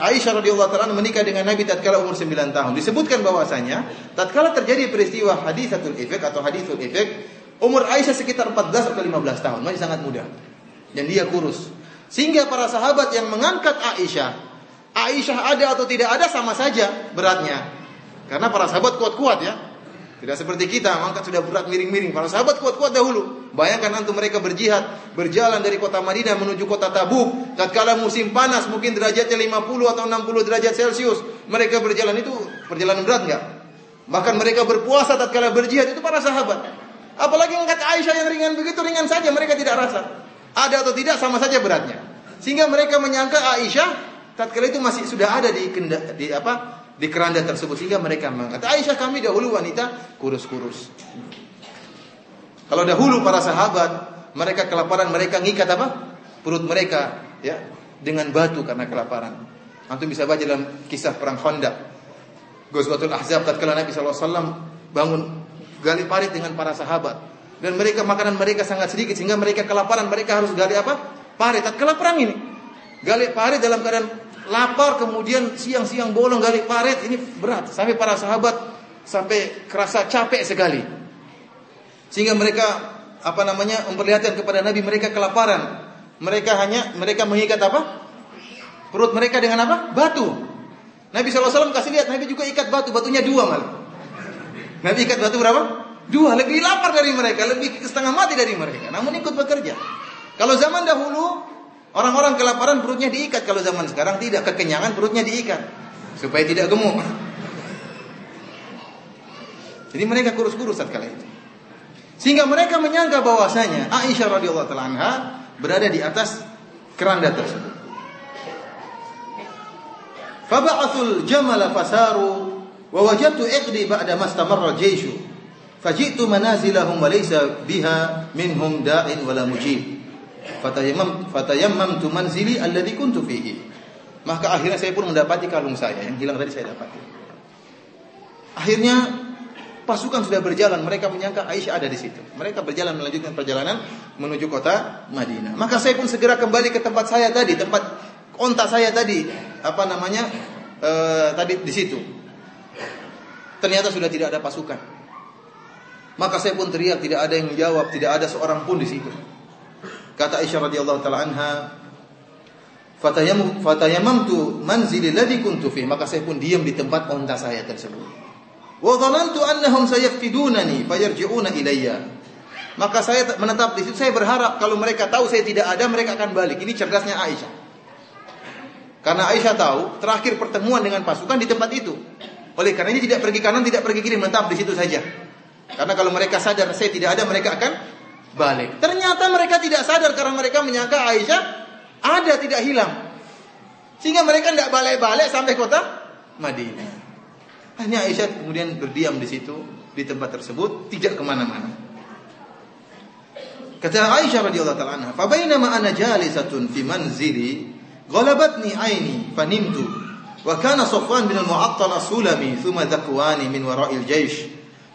Aisyah radhiyallahu taala menikah dengan Nabi tatkala umur 9 tahun. Disebutkan bahwasanya tatkala terjadi peristiwa hadisatul ifk atau hadithul ifk, umur Aisyah sekitar 14 atau 15 tahun, masih sangat muda. Dan dia kurus. Sehingga para sahabat yang mengangkat Aisyah ada atau tidak ada sama saja beratnya. Karena para sahabat kuat-kuat ya. Tidak seperti kita, mangkat sudah berat miring-miring. Para sahabat kuat-kuat dahulu. Bayangkan antum mereka berjihad, berjalan dari kota Madinah menuju kota Tabuk. Tatkala musim panas, mungkin derajatnya 50 atau 60 derajat Celcius. Mereka berjalan, itu perjalanan berat enggak? Bahkan mereka berpuasa tatkala berjihad, itu para sahabat. Apalagi mengangkat Aisyah yang ringan begitu, ringan saja, mereka tidak rasa. Ada atau tidak sama saja beratnya. Sehingga mereka menyangka Aisyah tatkala itu masih sudah ada di keranda tersebut, sehingga mereka mengatakan, Aisyah kami dahulu wanita kurus-kurus. Kalau dahulu para sahabat mereka kelaparan, mereka ngikat perut mereka ya dengan batu karena kelaparan. Antum bisa baca dalam kisah perang Khandaq, Ghazwatul Ahzab, tatkala Nabi SAW bangun gali parit dengan para sahabat. Dan mereka makanan mereka sangat sedikit sehingga mereka kelaparan, mereka harus gali parit. Tatkala perang ini gali parit dalam keadaan lapar, kemudian siang-siang bolong gali parit, ini berat. Sampai para sahabat sampai kerasa capek sekali. Sehingga mereka memperlihatkan kepada Nabi mereka kelaparan. Mereka mengikat perut mereka dengan batu. Nabi SAW kasih lihat, Nabi juga ikat batunya 2 malah. Nabi ikat batu berapa? 2, lebih lapar dari mereka, lebih setengah mati dari mereka. Namun ikut bekerja. Kalau zaman dahulu orang-orang kelaparan perutnya diikat, kalau zaman sekarang tidak, kekenyangan perutnya diikat supaya tidak gemuk. Jadi mereka kurus-kurus saat kala itu. Sehingga mereka menyangka bahwasanya Aisyah radhiyallahu taala anha berada di atas keranda tersebut. Faba'athul jamala fasaru wa wajadtu iqdi ba'da mastamarra jayshu. Faji'tu manazilahum wa laysa biha minhum da'in wala mujib. Fatayammamtu manzili alladhi kuntu fihi. Maka akhirnya saya pun mendapati kalung saya yang hilang tadi, saya dapati. Akhirnya pasukan sudah berjalan, mereka menyangka Aisyah ada di situ. Mereka berjalan melanjutkan perjalanan menuju kota Madinah. Maka saya pun segera kembali ke tempat saya tadi, tempat onta saya tadi, tadi di situ. Ternyata sudah tidak ada pasukan. Maka saya pun teriak, tidak ada yang menjawab, tidak ada seorang pun di situ. Kata Aisyah radhiyallahu taala anha, "Fatayamamtu manzili alladhi kuntu fihi." Maka saya pun diam di tempat onta saya tersebut. Wa dhanantu annahum sayafqidunani fayarji'una ilayya. Maka saya menetap di situ, saya berharap kalau mereka tahu saya tidak ada, mereka akan balik. Ini cerdasnya Aisyah. Karena Aisyah tahu terakhir pertemuan dengan pasukan di tempat itu. Oleh karena ini tidak pergi kanan, tidak pergi kiri, menetap di situ saja. Karena kalau mereka sadar saya tidak ada, mereka akan balik. Ternyata mereka tidak sadar karena mereka menyangka Aisyah ada, tidak hilang. Sehingga mereka tidak balik-balik sampai kota Madinah. Hanya Aisyah kemudian berdiam di situ, di tempat tersebut, tidak kemana-mana. Kata Aisyah radhiyallahu ta'ala anha, "Fa bainama ana jalisatun fi manzili, ghalabatni aini, fanimtu, wa kana Safwan bin al-Mu'attal as-Sulami, thumma dhakwani min wara'il jaysh,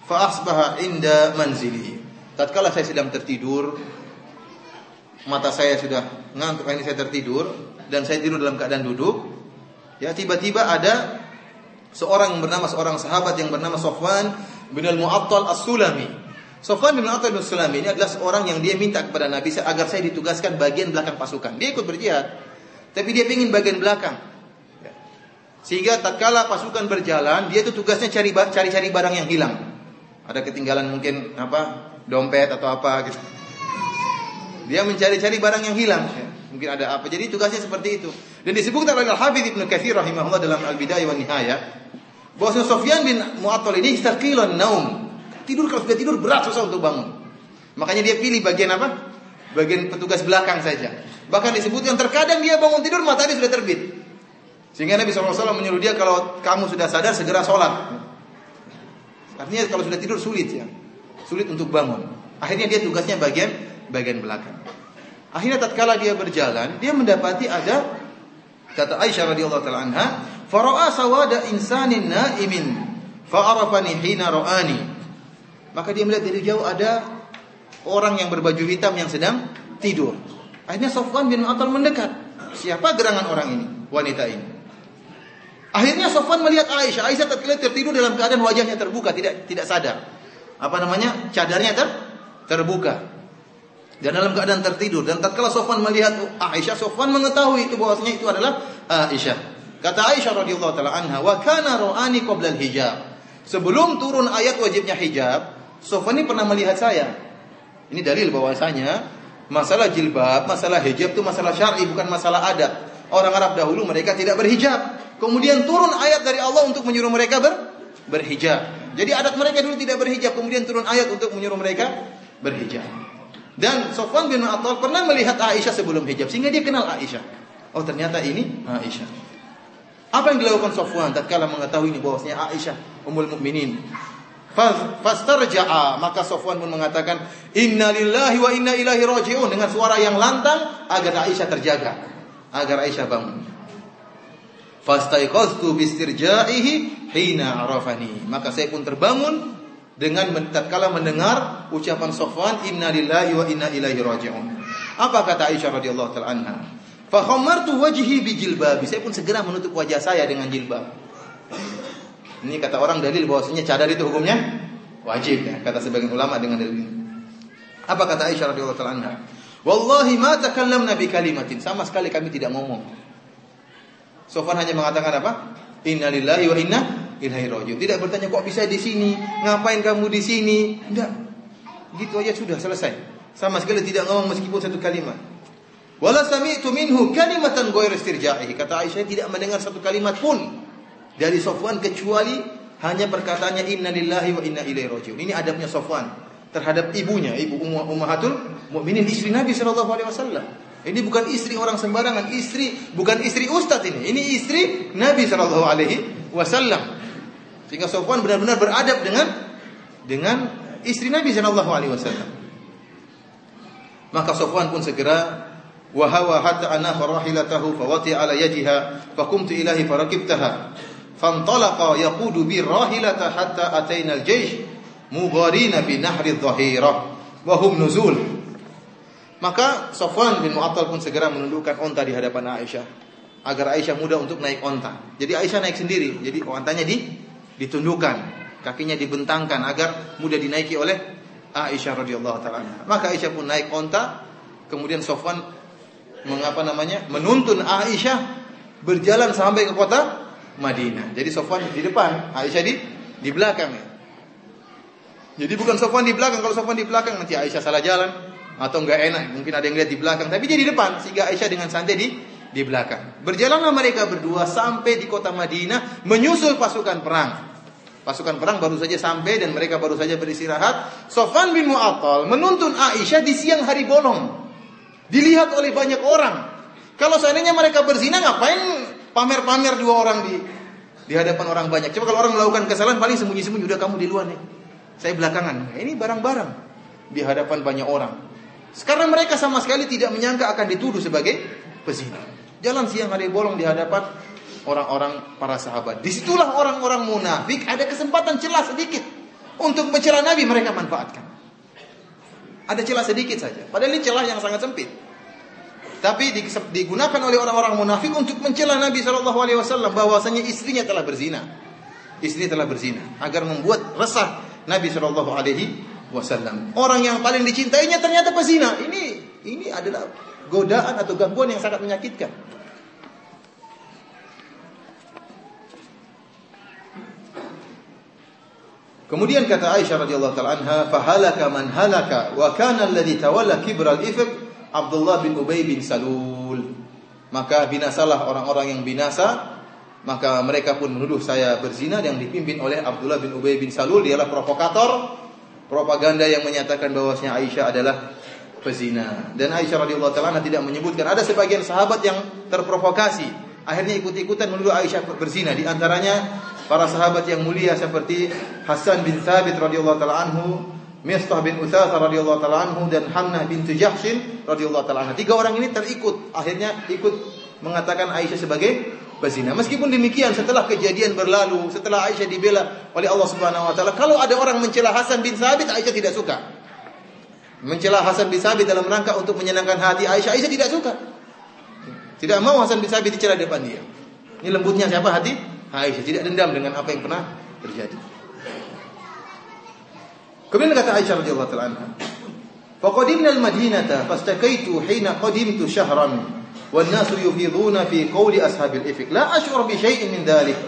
fa asbaha inda manzili." Tatkala saya sedang tertidur, mata saya sudah ngantuk, ini saya tertidur dan saya tidur dalam keadaan duduk. Ya, tiba-tiba ada seorang sahabat yang bernama Safwan bin al-Mu'attal as-Sulami. Safwan bin al-Mu'attal as-Sulami ini adalah seorang yang dia minta kepada Nabi agar saya ditugaskan bagian belakang pasukan. Dia ikut berjihad, tapi dia ingin bagian belakang. Sehingga tatkala pasukan berjalan, dia itu tugasnya cari-cari barang yang hilang. Ada ketinggalan mungkin dompet atau apa gitu. Dia mencari-cari barang yang hilang. Mungkin ada apa. Jadi tugasnya seperti itu. Dan disebutkan oleh Al-Hafidz Ibnu Katsir rahimahullah dalam Al-Bidayah wan Nihayah, bahwa Sufyan bin Mu'attal ini istaqilan naum. Tidur, kalau sudah tidur berat, susah untuk bangun. Makanya dia pilih bagian bagian petugas belakang saja. Bahkan disebutkan terkadang dia bangun tidur matahari sudah terbit. Sehingga Nabi SAW menyuruh dia, kalau kamu sudah sadar segera sholat. Artinya kalau sudah tidur sulit untuk bangun. Akhirnya dia tugasnya bagian belakang. Akhirnya tatkala dia berjalan, dia mendapati ada, kata Aisyah radhiyallahu taala anha, fara'a sawada insanin na'imin fa'arafani hina ra'ani. Maka dia melihat dari jauh ada orang yang berbaju hitam yang sedang tidur. Akhirnya Safwan bin Mu'attal mendekat. Siapa gerangan orang ini, wanita ini? Akhirnya Safwan melihat Aisyah. Aisyah tatkala tertidur dalam keadaan wajahnya terbuka, tidak sadar. Cadarnya terbuka. dan dalam keadaan tertidur. Dan tatkala Sofwan melihat Aisyah, Sofwan mengetahui itu bahwasanya itu adalah Aisyah. Kata Aisyah radhiyallahu taala anha, "Wa kana ra'ani qabla al-hijab." Sebelum turun ayat wajibnya hijab, Sofwan ini pernah melihat saya. Ini dalil bahwasanya masalah jilbab, masalah hijab itu masalah syar'i, bukan masalah adat. Orang Arab dahulu mereka tidak berhijab. Kemudian turun ayat dari Allah untuk menyuruh mereka berhijab. Jadi adat mereka dulu tidak berhijab, kemudian turun ayat untuk menyuruh mereka berhijab. Dan Sofwan bin Mu'attal pernah melihat Aisyah sebelum hijab, sehingga dia kenal Aisyah. Oh, ternyata ini Aisyah. Apa yang dilakukan Sofwan tatkala mengetahui ini bahwasanya Aisyah ummul mukminin? Fastarja'a, maka Sofwan pun mengatakan, "Inna lillahi wa inna ilaihi raji'un," dengan suara yang lantang agar Aisyah terjaga, agar Aisyah bangun. Fastaiqaztu bistirja'ihi hina arafani, maka saya pun terbangun dengan tatkala mendengar ucapan Sofwan, "Inna lillahi wa inna ilaihi raji'un." Apa kata Aisyah radhiyallahu taala anha? Fa khammartu wajhi bi jilbabi, saya pun segera menutup wajah saya dengan jilbab. Ini kata orang dalil bahwasanya cadar itu hukumnya wajib, ya, kata sebagian ulama dengan dalil ini. Apa kata Aisyah radhiyallahu taala anha? "Wallahi ma takallamna bi kalimatin," sama sekali kami tidak ngomong. Sofwan hanya mengatakan apa? "Inna lillahi wa inna ilaihi raji'un." Tidak bertanya kok bisa di sini, ngapain kamu di sini? Tidak. Gitu aja sudah selesai. Sama sekali tidak ngomong meskipun satu kalimat. Wala sami'tu minhu kalimatan ghairu istirja'ihi. Kata Aisyah tidak mendengar satu kalimat pun dari Sofwan kecuali hanya perkataannya inna lillahi wa inna ilaihi raji'un. Ini adabnya Sofwan terhadap ibunya, ibu ummahatul mukminin, istri Nabi sallallahu alaihi wasallam. Ini bukan istri orang sembarangan, bukan istri ustaz ini. Ini istri Nabi sallallahu alaihi wasallam. Sehingga Sofwan benar-benar beradab dengan istri Nabi sallallahu alaihi wasallam. Maka Sofwan pun segera wahawa hatta anafa rahilatahu fawati ala yadiha faqumtu ilahi farakibtaha fantalaqa yaqudu bi rahilata hatta ataina al-jaysh mugharina bi nahri adh-dhahirah wa hum nuzul. Maka Sofwan bin Mu'attal pun segera menundukkan onta di hadapan Aisyah agar Aisyah mudah untuk naik onta. Jadi Aisyah naik sendiri. Jadi ontanya ditundukkan, kakinya dibentangkan agar mudah dinaiki oleh Aisyah radhiyallahu taala anha. Maka Aisyah pun naik onta, kemudian Sofwan menuntun Aisyah berjalan sampai ke kota Madinah. Jadi Sofwan di depan, Aisyah di belakang ya. Jadi bukan Sofwan di belakang. Kalau Sofwan di belakang nanti Aisyah salah jalan atau enggak enak, mungkin ada yang lihat di belakang, tapi dia di depan sehingga Aisyah dengan santai di belakang. Berjalanlah mereka berdua sampai di kota Madinah menyusul pasukan perang. Pasukan perang baru saja sampai dan mereka baru saja beristirahat. Sofwan bin Mu'attal menuntun Aisyah di siang hari bolong. Dilihat oleh banyak orang. Kalau seandainya mereka berzina, ngapain pamer-pamer dua orang di hadapan orang banyak? Coba kalau orang melakukan kesalahan paling sembunyi-sembunyi, udah kamu di luar nih, saya belakangan. Ini barang-barang di hadapan banyak orang. Sekarang mereka sama sekali tidak menyangka akan dituduh sebagai pezina. Jalan siang hari bolong di hadapan orang-orang para sahabat. Disitulah orang-orang munafik ada kesempatan celah sedikit untuk mencela Nabi, mereka manfaatkan. Ada celah sedikit saja. Padahal ini celah yang sangat sempit. Tapi digunakan oleh orang-orang munafik untuk mencela Nabi SAW bahwasanya istrinya telah berzina. Istrinya telah berzina agar membuat resah Nabi SAW. Orang yang paling dicintainya ternyata pezina. Ini adalah godaan atau gangguan yang sangat menyakitkan. Kemudian kata Aisyah radhiyallahu taala anha, "Fahalaka man halaka wa kana alladhi tawalla kibra al-ifk Abdullah bin Ubay bin Salul." Maka binasalah orang-orang yang binasa, maka mereka pun menuduh saya berzina yang dipimpin oleh Abdullah bin Ubay bin Salul. Dialah provokator, propaganda yang menyatakan bahwasanya Aisyah adalah pezina. Dan Aisyah radhiyallahu taala anha tidak menyebutkan. Ada sebagian sahabat yang terprovokasi, akhirnya ikut-ikutan menuduh Aisyah berzina. Di antaranya para sahabat yang mulia seperti Hasan bin Thabit radhiyallahu taala anhu, Mistah bin Utsatha radhiyallahu taala anhu, dan Hamnah bintu Jahshin radhiyallahu taala anha. Tiga orang ini akhirnya ikut mengatakan Aisyah sebagai pezina. Meskipun demikian, setelah kejadian berlalu, setelah Aisyah dibela oleh Allah Subhanahu wa taala, kalau ada orang mencela Hasan bin Thabit, Aisyah tidak suka. Mencela Hasan bin Thabit dalam rangka untuk menyenangkan hati Aisyah, Aisyah tidak suka. Tidak mau Hasan bin Thabit dicela depan dia. Ini lembutnya siapa? Hati Aisyah, tidak dendam dengan apa yang pernah terjadi. Kemudian kata Aisyah radhiyallahu taala anha, Faqadimna al-Madinata fastakaitu hina qadimtu syahran wan nasu yufiduna fi qawli ashabil ifk la ash'ur bi syai'in min dhalik.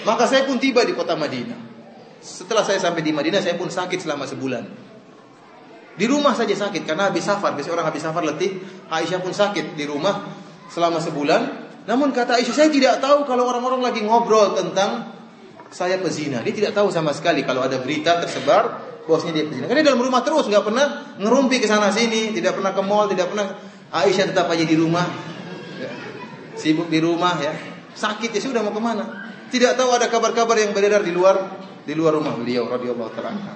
Maka saya pun tiba di kota Madinah. Setelah saya sampai di Madinah, saya pun sakit selama sebulan. Di rumah saja sakit karena habis safar. Biasanya orang habis safar letih. Aisyah pun sakit di rumah selama sebulan. Namun kata Aisyah, saya tidak tahu kalau orang-orang lagi ngobrol tentang saya pezina. Dia tidak tahu sama sekali kalau ada berita tersebar bahwasanya dia pezina. Karena dia dalam rumah terus, nggak pernah ngerumpi ke sana sini, tidak pernah ke mall, tidak pernah. Aisyah tetap aja di rumah, ya. Sibuk di rumah, ya. Sakit ya sudah mau kemana? Tidak tahu ada kabar-kabar yang beredar di luar rumah beliau radhiyallahu ta'ala anha.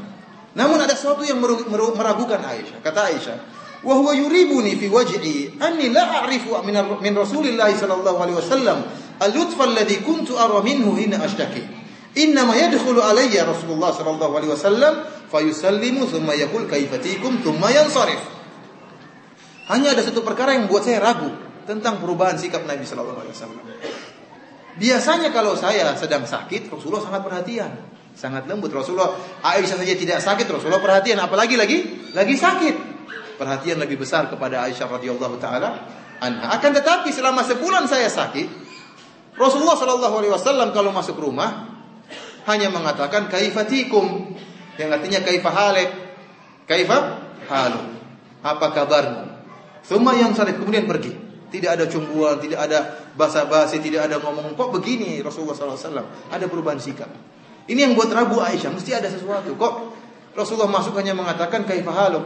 Namun ada sesuatu yang meragukan Aisyah. Kata Aisyah, wa huwa yuribuni fi waj'i anni la a'rifu min Rasulillah sallallahu alaihi wasallam al-lutfa alladhi kuntu ara minhu hina ashtaki. Innama yadkhulu alayya Rasulullah sallallahu alaihi wasallam fayusallimu thumma yaqul kaifatikum thumma yansarif. Hanya ada satu perkara yang membuat saya ragu tentang perubahan sikap Nabi sallallahu alaihi wasallam. Biasanya kalau saya sedang sakit, Rasulullah sangat perhatian, sangat lembut. Rasulullah, Aisyah saja tidak sakit, Rasulullah perhatian, apalagi lagi sakit. Perhatian lebih besar kepada Aisyah radhiyallahu taala anha. Akan tetapi selama sebulan saya sakit, Rasulullah sallallahu alaihi wasallam kalau masuk rumah hanya mengatakan kaifatikum, yang artinya kaifa halek, kaifa halu, apa kabarmu? Tsumma yansarif, kemudian pergi. Tidak ada cumbuan, tidak ada basa-basi, tidak ada ngomong kok begini Rasulullah SAW. Ada perubahan sikap. Ini yang buat ragu Aisyah, mesti ada sesuatu. Kok Rasulullah masuk hanya mengatakan kaifa haluk.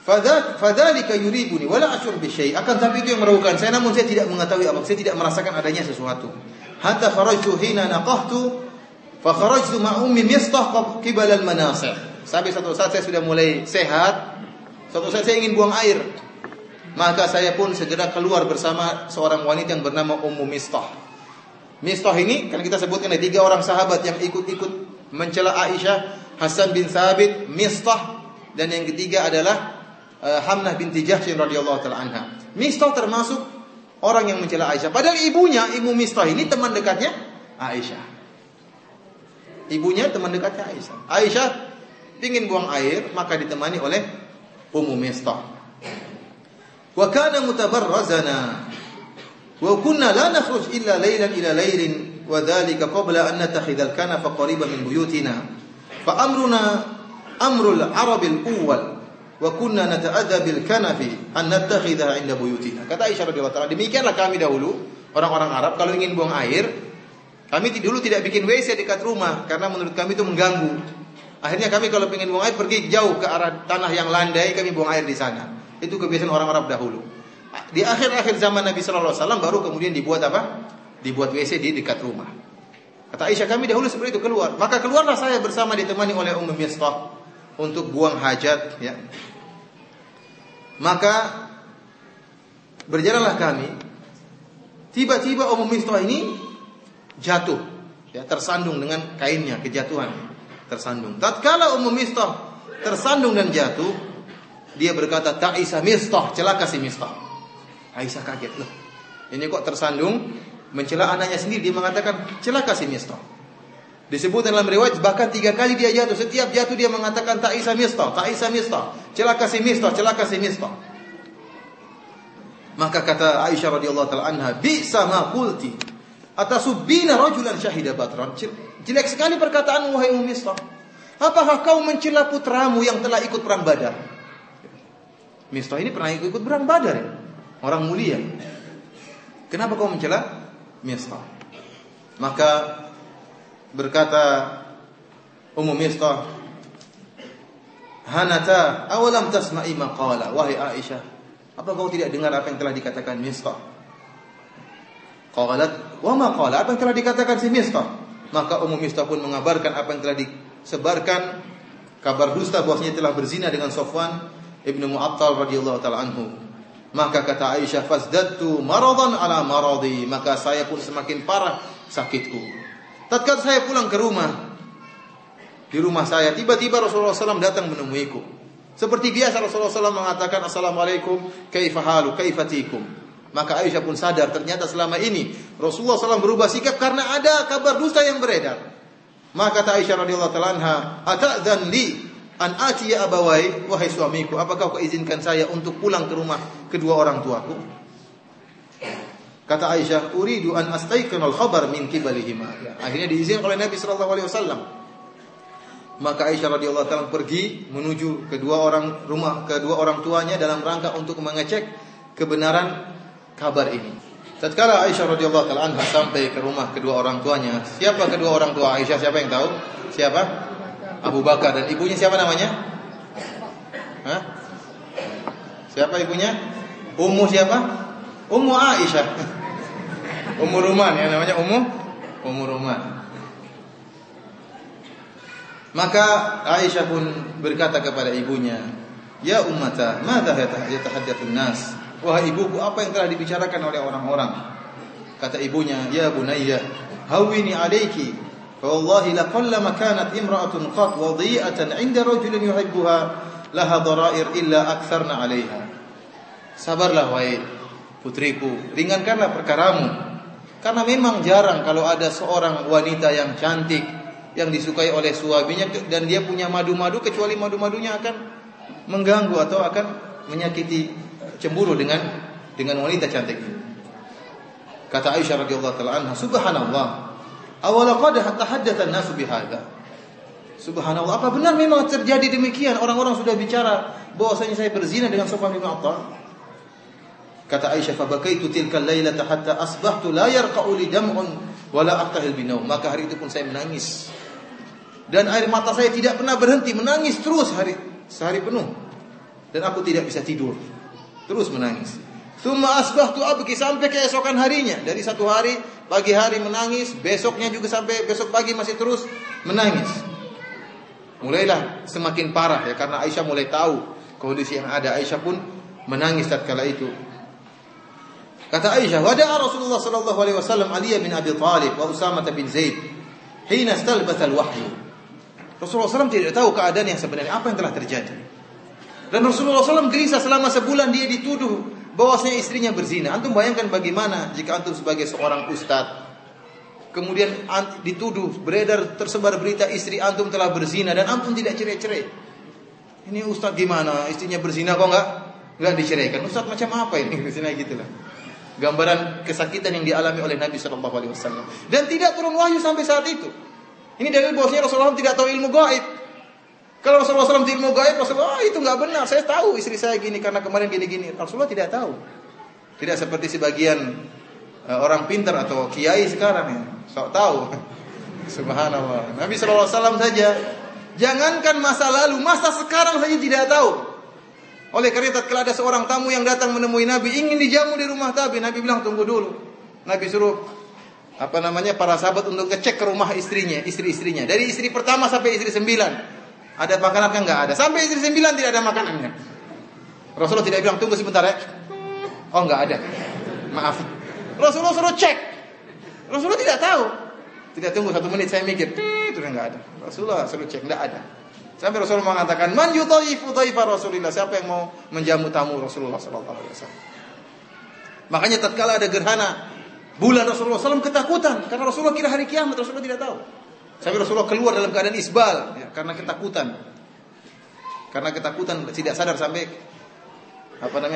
Fadzalika yuribuni wala ashur bi syai'. Akan tapi itu yang meragukan saya, namun saya tidak mengetahui apa, saya tidak merasakan adanya sesuatu. Hatta kharajtu hina naqahtu fa kharajtu ma ummi Mistah qibala al-manasih. Sampai satu saat saya sudah mulai sehat, suatu saat saya ingin buang air. Maka saya pun segera keluar bersama seorang wanita yang bernama Ummu Mistah. Mistah ini kan kita sebutkan ada 3 orang sahabat yang ikut-ikut mencela Aisyah, Hasan bin Thabit, Mistah, dan yang ketiga adalah Hamnah binti Jahsy radhiyallahu taala anha. Mistah termasuk orang yang mencela Aisyah. Padahal ibunya, Ummu Mistah ini teman dekatnya Aisyah. Ibunya teman dekatnya Aisyah. Aisyah ingin buang air, maka ditemani oleh Ummu Mistah. Wa kana mutabarrazana wa kunna la nakhruj illa laylan ila laylin wa dhalika qabla an natakhidha al-kanafa qariban min buyutina. Fa amruna amrul arab al-awwal wa kunna nata'adha bil kanafi an nattakhidha 'inda buyutina. Kata Aisyah radhiyallahu ta'ala, demikianlah kami dahulu orang-orang Arab kalau ingin buang air, kami dulu tidak bikin WC dekat rumah karena menurut kami itu mengganggu. Akhirnya kami kalau ingin buang air pergi jauh ke arah tanah yang landai, kami buang air di sana. Itu kebiasaan orang Arab dahulu. Di akhir-akhir zaman Nabi sallallahu alaihi wasallam baru kemudian dibuat apa? Dibuat WC di dekat rumah. Kata Aisyah, kami dahulu seperti itu keluar. Maka keluarlah saya bersama ditemani oleh Ummu Mistah untuk buang hajat, ya. Maka berjalanlah kami. Tiba-tiba Ummu Mistah ini jatuh, ya, tersandung dengan kainnya, kejatuhan. Tersandung. Tatkala Ummu Mistah tersandung dan jatuh, dia berkata, "Ta'isa Mistah, celaka si Mistah." Aisyah kaget, loh. Ini kok tersandung mencela anaknya sendiri, dia mengatakan, "Celaka si Mistah." Disebut dalam riwayat bahkan 3 kali dia jatuh, setiap jatuh dia mengatakan Ta'isa Mistah, Ta'isa Mistah, celaka si Mistah, celaka si Mistah. Maka kata Aisyah radhiyallahu taala anha, "Bi'sa ma qulti, atasubbina rajulan syahida badran." Jelek sekali perkataan wahai Ummu Mistah. Apakah kau mencela putramu yang telah ikut perang Badar? Mistah ini pernah ikut perang Badar, ya? Orang mulia. Kenapa kau mencela Mistah? Maka berkata Ummu Mistah, "Hanata, awalam tasma'i ma qala?" Wahai Aisyah, apa kau tidak dengar apa yang telah dikatakan Mistah? Qalat, "Wa ma qala?" Apa yang telah dikatakan si Mistah? Maka Ummu Mistah pun mengabarkan apa yang telah disebarkan, kabar dusta bahwasanya telah berzina dengan Safwan ibnu Mu'attal radhiyallahu taala anhu. Maka kata Aisyah, "Fasdattu maradan ala maradi." Maka saya pun semakin parah sakitku. Tatkala saya pulang ke rumah, di rumah saya tiba-tiba Rasulullah SAW datang menemuiku. Seperti biasa Rasulullah SAW mengatakan, "Assalamualaikum, kaifa halu, kaifatikum." Maka Aisyah pun sadar ternyata selama ini Rasulullah SAW berubah sikap karena ada kabar dusta yang beredar. Maka kata Aisyah radhiyallahu taala anha, "Ata'dzan li an atiya abawai?" Wahai suamiku, apakah kau izinkan saya untuk pulang ke rumah kedua orang tuaku? Kata Aisyah, "Uridu an astaiqinal khabar min qibalihima." Ya, akhirnya diizinkan oleh Nabi sallallahu alaihi wasallam. Maka Aisyah radhiyallahu taala pergi menuju kedua orang tuanya dalam rangka untuk mengecek kebenaran kabar ini. Tatkala Aisyah radhiyallahu taala anha sampai ke rumah kedua orang tuanya, siapa kedua orang tua Aisyah? Siapa yang tahu? Siapa? Abu Bakar. Dan ibunya siapa namanya? Hah? Siapa ibunya? Ummu siapa? Ummu Aisyah. Ummu Ruman ya, namanya Ummu Ruman. Maka Aisyah pun berkata kepada ibunya, "Ya ummata, madza yatahaddatsun nas?" Wahai ibuku, apa yang telah dibicarakan oleh orang-orang? Kata ibunya, "Ya bunayya, hawwini alayki, fa wallahi laqallama kanat imra'atun qat wadhi'atan 'inda rajulin yuhibbuha laha dhara'ir illa aktsarna 'alayha." Sabarlah wahai putriku, ringankanlah perkaramu. Karena memang jarang kalau ada seorang wanita yang cantik yang disukai oleh suaminya dan dia punya madu-madu, kecuali madu-madunya akan mengganggu atau akan menyakiti, cemburu dengan wanita cantik. Kata Aisyah radhiyallahu taala anha, "Subhanallah, awalaqad tahaddatsa an-nasu bihadza." Subhanallah, apa benar memang terjadi demikian? Orang-orang sudah bicara bahwasanya saya berzina dengan Sufyan bin Attal. Kata Aisyah, "Fabakaitu tilka al-lailata hatta asbahtu la yarqa'u li dam'un wa la aqtahil binaum." Maka hari itu pun saya menangis. Dan air mata saya tidak pernah berhenti, menangis terus sehari penuh. Dan aku tidak bisa tidur. Terus menangis. Tsumma asbahtu abki, sampai keesokan harinya. Dari satu hari, pagi hari menangis, besoknya juga sampai besok pagi masih terus menangis. Mulailah semakin parah ya, karena Aisyah mulai tahu kondisi yang ada. Aisyah pun menangis tatkala itu. Kata Aisyah, "Wada'a Rasulullah sallallahu alaihi wasallam Ali bin Abi Thalib wa Usamah bin Zaid hina istalbatha al-wahyu." Rasulullah SAW tidak tahu keadaan yang sebenarnya, apa yang telah terjadi. Dan Rasulullah SAW gelisah selama sebulan dia dituduh bahwasanya istrinya berzina. Antum bayangkan bagaimana jika antum sebagai seorang ustaz, kemudian dituduh, beredar, tersebar berita istri antum telah berzina dan antum tidak cerai-cerai. Ini ustaz gimana? Istrinya berzina kok enggak diceraikan? Ustaz macam apa ini? Berzina gitulah. Gambaran kesakitan yang dialami oleh Nabi sallallahu alaihi wasallam. Dan tidak turun wahyu sampai saat itu. Ini dalil bahwasanya Rasulullah SAW tidak tahu ilmu gaib. Kalau Rasulullah SAW ilmu gaib, Rasulullah, itu enggak benar. Saya tahu istri saya gini karena kemarin gini-gini. Rasulullah tidak tahu. Tidak seperti sebagian orang pintar atau kiai sekarang ya, sok tahu. Subhanallah. Nabi SAW saja, jangankan masa lalu, masa sekarang saja tidak tahu. Oleh karena itu, kalau ada seorang tamu yang datang menemui Nabi, ingin dijamu di rumah Nabi, Nabi bilang tunggu dulu. Nabi suruh para sahabat untuk ngecek ke rumah istrinya, istri-istrinya. Dari istri pertama sampai istri 9. Ada makanan kan enggak ada. Sampai istri 9 tidak ada makanannya. Rasulullah tidak bilang tunggu sebentar ya. Oh enggak ada. Maaf. Rasulullah suruh cek. Rasulullah tidak tahu. Tidak tunggu 1 menit saya mikir. Itu enggak ada. Rasulullah suruh cek enggak ada. Sampai Rasulullah mengatakan, "Man yudhaifu dhaifa Rasulillah." Siapa yang mau menjamu tamu Rasulullah sallallahu alaihi wasallam. Makanya tatkala ada gerhana bulan, Rasulullah SAW ketakutan karena Rasulullah kira hari kiamat, Rasulullah tidak tahu. Sampai Rasulullah keluar dalam keadaan isbal ya, karena ketakutan. Karena ketakutan tidak sadar sampai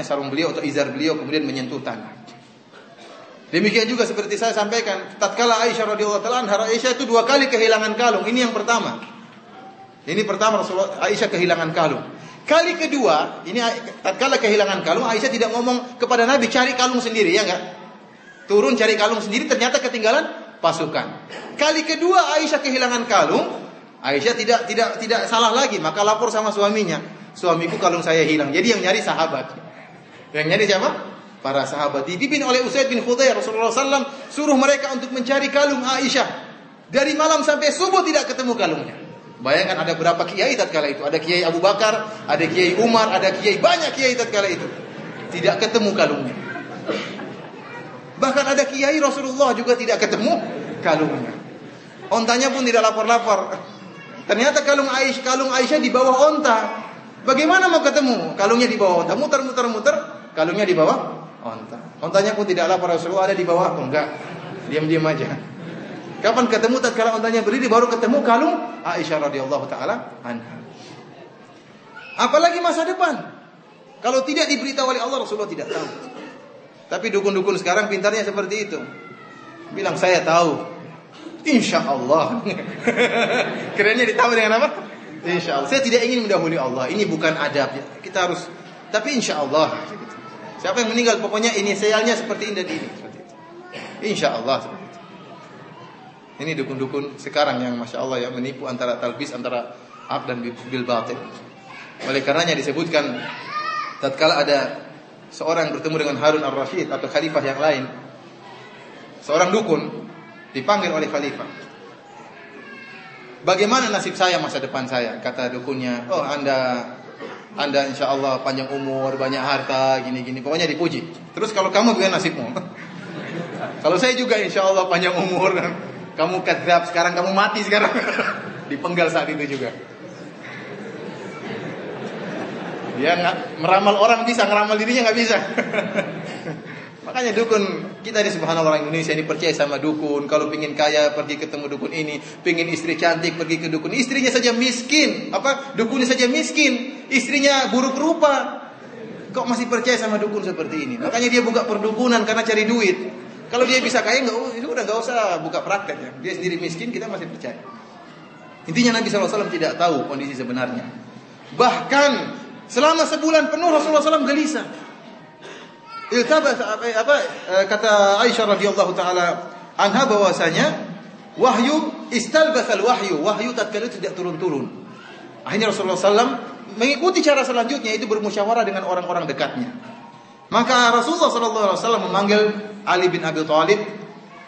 sarung beliau atau izar beliau kemudian menyentuh tanah. Demikian juga seperti saya sampaikan, tatkala Aisyah radhiyallahu taala anha, Aisyah itu 2 kali kehilangan kalung. Ini yang pertama. Ini pertama Rasulullah Aisyah kehilangan kalung. Kali kedua, ini tatkala kehilangan kalung, Aisyah tidak ngomong kepada Nabi cari kalung sendiri, ya enggak? Turun cari kalung sendiri, ternyata ketinggalan pasukan. Kali kedua Aisyah kehilangan kalung, Aisyah tidak salah lagi, maka lapor sama suaminya. Suamiku kalung saya hilang. Jadi yang nyari sahabat. Yang nyari siapa? Para sahabat. Dipimpin oleh Usaid bin Khudair, Rasulullah SAW suruh mereka untuk mencari kalung Aisyah. Dari malam sampai subuh tidak ketemu kalungnya. Bayangkan ada berapa kiai tatkala itu. Ada kiai Abu Bakar, ada kiai Umar, ada kiai, banyak kiai tatkala itu. Tidak ketemu kalungnya. Bahkan ada kiai Rasulullah juga tidak ketemu kalungnya. Ontanya pun tidak lapor-lapor. Ternyata kalung Aisyah di bawah onta. Bagaimana mau ketemu? Kalungnya di bawah onta. Muter, kalungnya di bawah onta. Ontanya pun tidak lapor, Rasulullah ada di bawah. Enggak. Diam-diam aja. Kapan ketemu tatkala untanya berdiri, baru ketemu kalung Aisyah radhiyallahu taala anha. Apalagi masa depan. Kalau tidak diberitahu oleh Allah, Rasulullah tidak tahu. Tapi dukun-dukun sekarang pintarnya seperti itu. Bilang saya tahu. Insya Allah. Kerennya ditambah dengan apa? Insya Allah. Saya tidak ingin mendahului Allah. Ini bukan adab. Kita harus. Tapi insya Allah. Siapa yang meninggal pokoknya inisialnya seperti ini dan ini. Insya Allah. Ini dukun-dukun sekarang yang masya Allah ya menipu antara talbis antara hak dan bil batil. Oleh karenanya disebutkan tatkala ada seorang bertemu dengan Harun ar-Rasyid atau khalifah yang lain, seorang dukun dipanggil oleh khalifah. Bagaimana nasib saya, masa depan saya? Kata dukunnya, oh anda insya Allah panjang umur, banyak harta, gini-gini. Pokoknya dipuji. Terus kalau kamu bagaimana nasibmu? Kalau saya juga insya Allah panjang umur. Kamu kadzab, sekarang kamu mati sekarang. Dipenggal saat itu juga. Dia meramal orang bisa, ngeramal dirinya nggak bisa. Makanya dukun kita di subhanallah orang Indonesia ini percaya sama dukun. Kalau pingin kaya pergi ketemu dukun ini, pingin istri cantik pergi ke dukun. Istrinya saja miskin, dukunnya saja miskin, istrinya buruk rupa. Kok masih percaya sama dukun seperti ini? Makanya dia buka perdukunan karena cari duit. Kalau dia bisa kaya nggak usah buka praktek ya. Dia sendiri miskin, kita masih percaya. Intinya Nabi SAW tidak tahu kondisi sebenarnya. Bahkan selama sebulan penuh Rasulullah SAW gelisah. Kata Aisyah radhiyallahu taala anha bahwasanya istalbasal wahyu tatkala tidak turun-turun. Akhirnya Rasulullah SAW mengikuti cara selanjutnya, itu bermusyawarah dengan orang-orang dekatnya. Maka Rasulullah SAW memanggil Ali bin Abi Thalib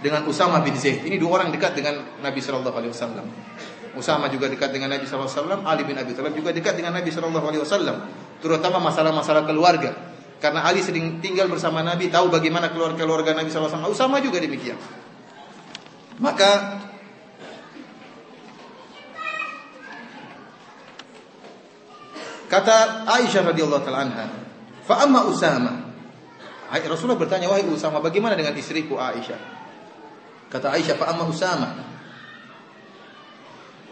dengan Usama bin Zaid. Ini dua orang dekat dengan Nabi SAW. Usama juga dekat dengan Nabi SAW. Ali bin Abi Thalib juga dekat dengan Nabi SAW. Terutama masalah-masalah keluarga. Karena Ali sering tinggal bersama Nabi, tahu bagaimana keluarga Nabi SAW. Usama juga demikian. Maka kata Aisyah radhiyallahu taala anha, fa amma Usama. Rasulullah bertanya, wahai Usama, bagaimana dengan istriku Aisyah? Kata Aisyah, fa amma Usama.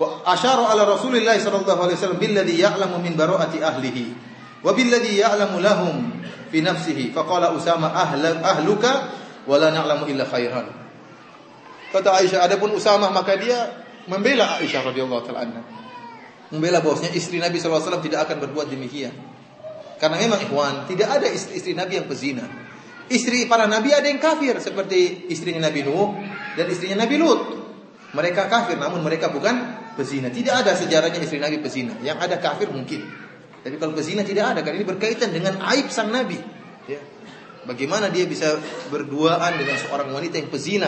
Wa asyara ala Rasulillah sallallahu alaihi wasallam billadhi ya'lamu min bara'ati ahlihi wa billadhi ya'lamu lahum fi nafsihi. Faqala Usama ahluka wa la na'lamu illa khairan. Kata Aisyah, adapun Usama maka dia membela Aisyah radhiyallahu taala anha. Membela bahwasanya istri Nabi sallallahu alaihi wasallam tidak akan berbuat demikian. Karena memang ikhwan, tidak ada istri Nabi yang pezina. Istri para nabi ada yang kafir seperti istrinya Nabi Nuh dan istrinya Nabi Lut. Mereka kafir namun mereka bukan pezina. Tidak ada sejarahnya istri Nabi pezina. Yang ada kafir mungkin. Tapi kalau pezina tidak ada, karena ini berkaitan dengan aib sang Nabi. Ya. Bagaimana dia bisa berduaan dengan seorang wanita yang pezina?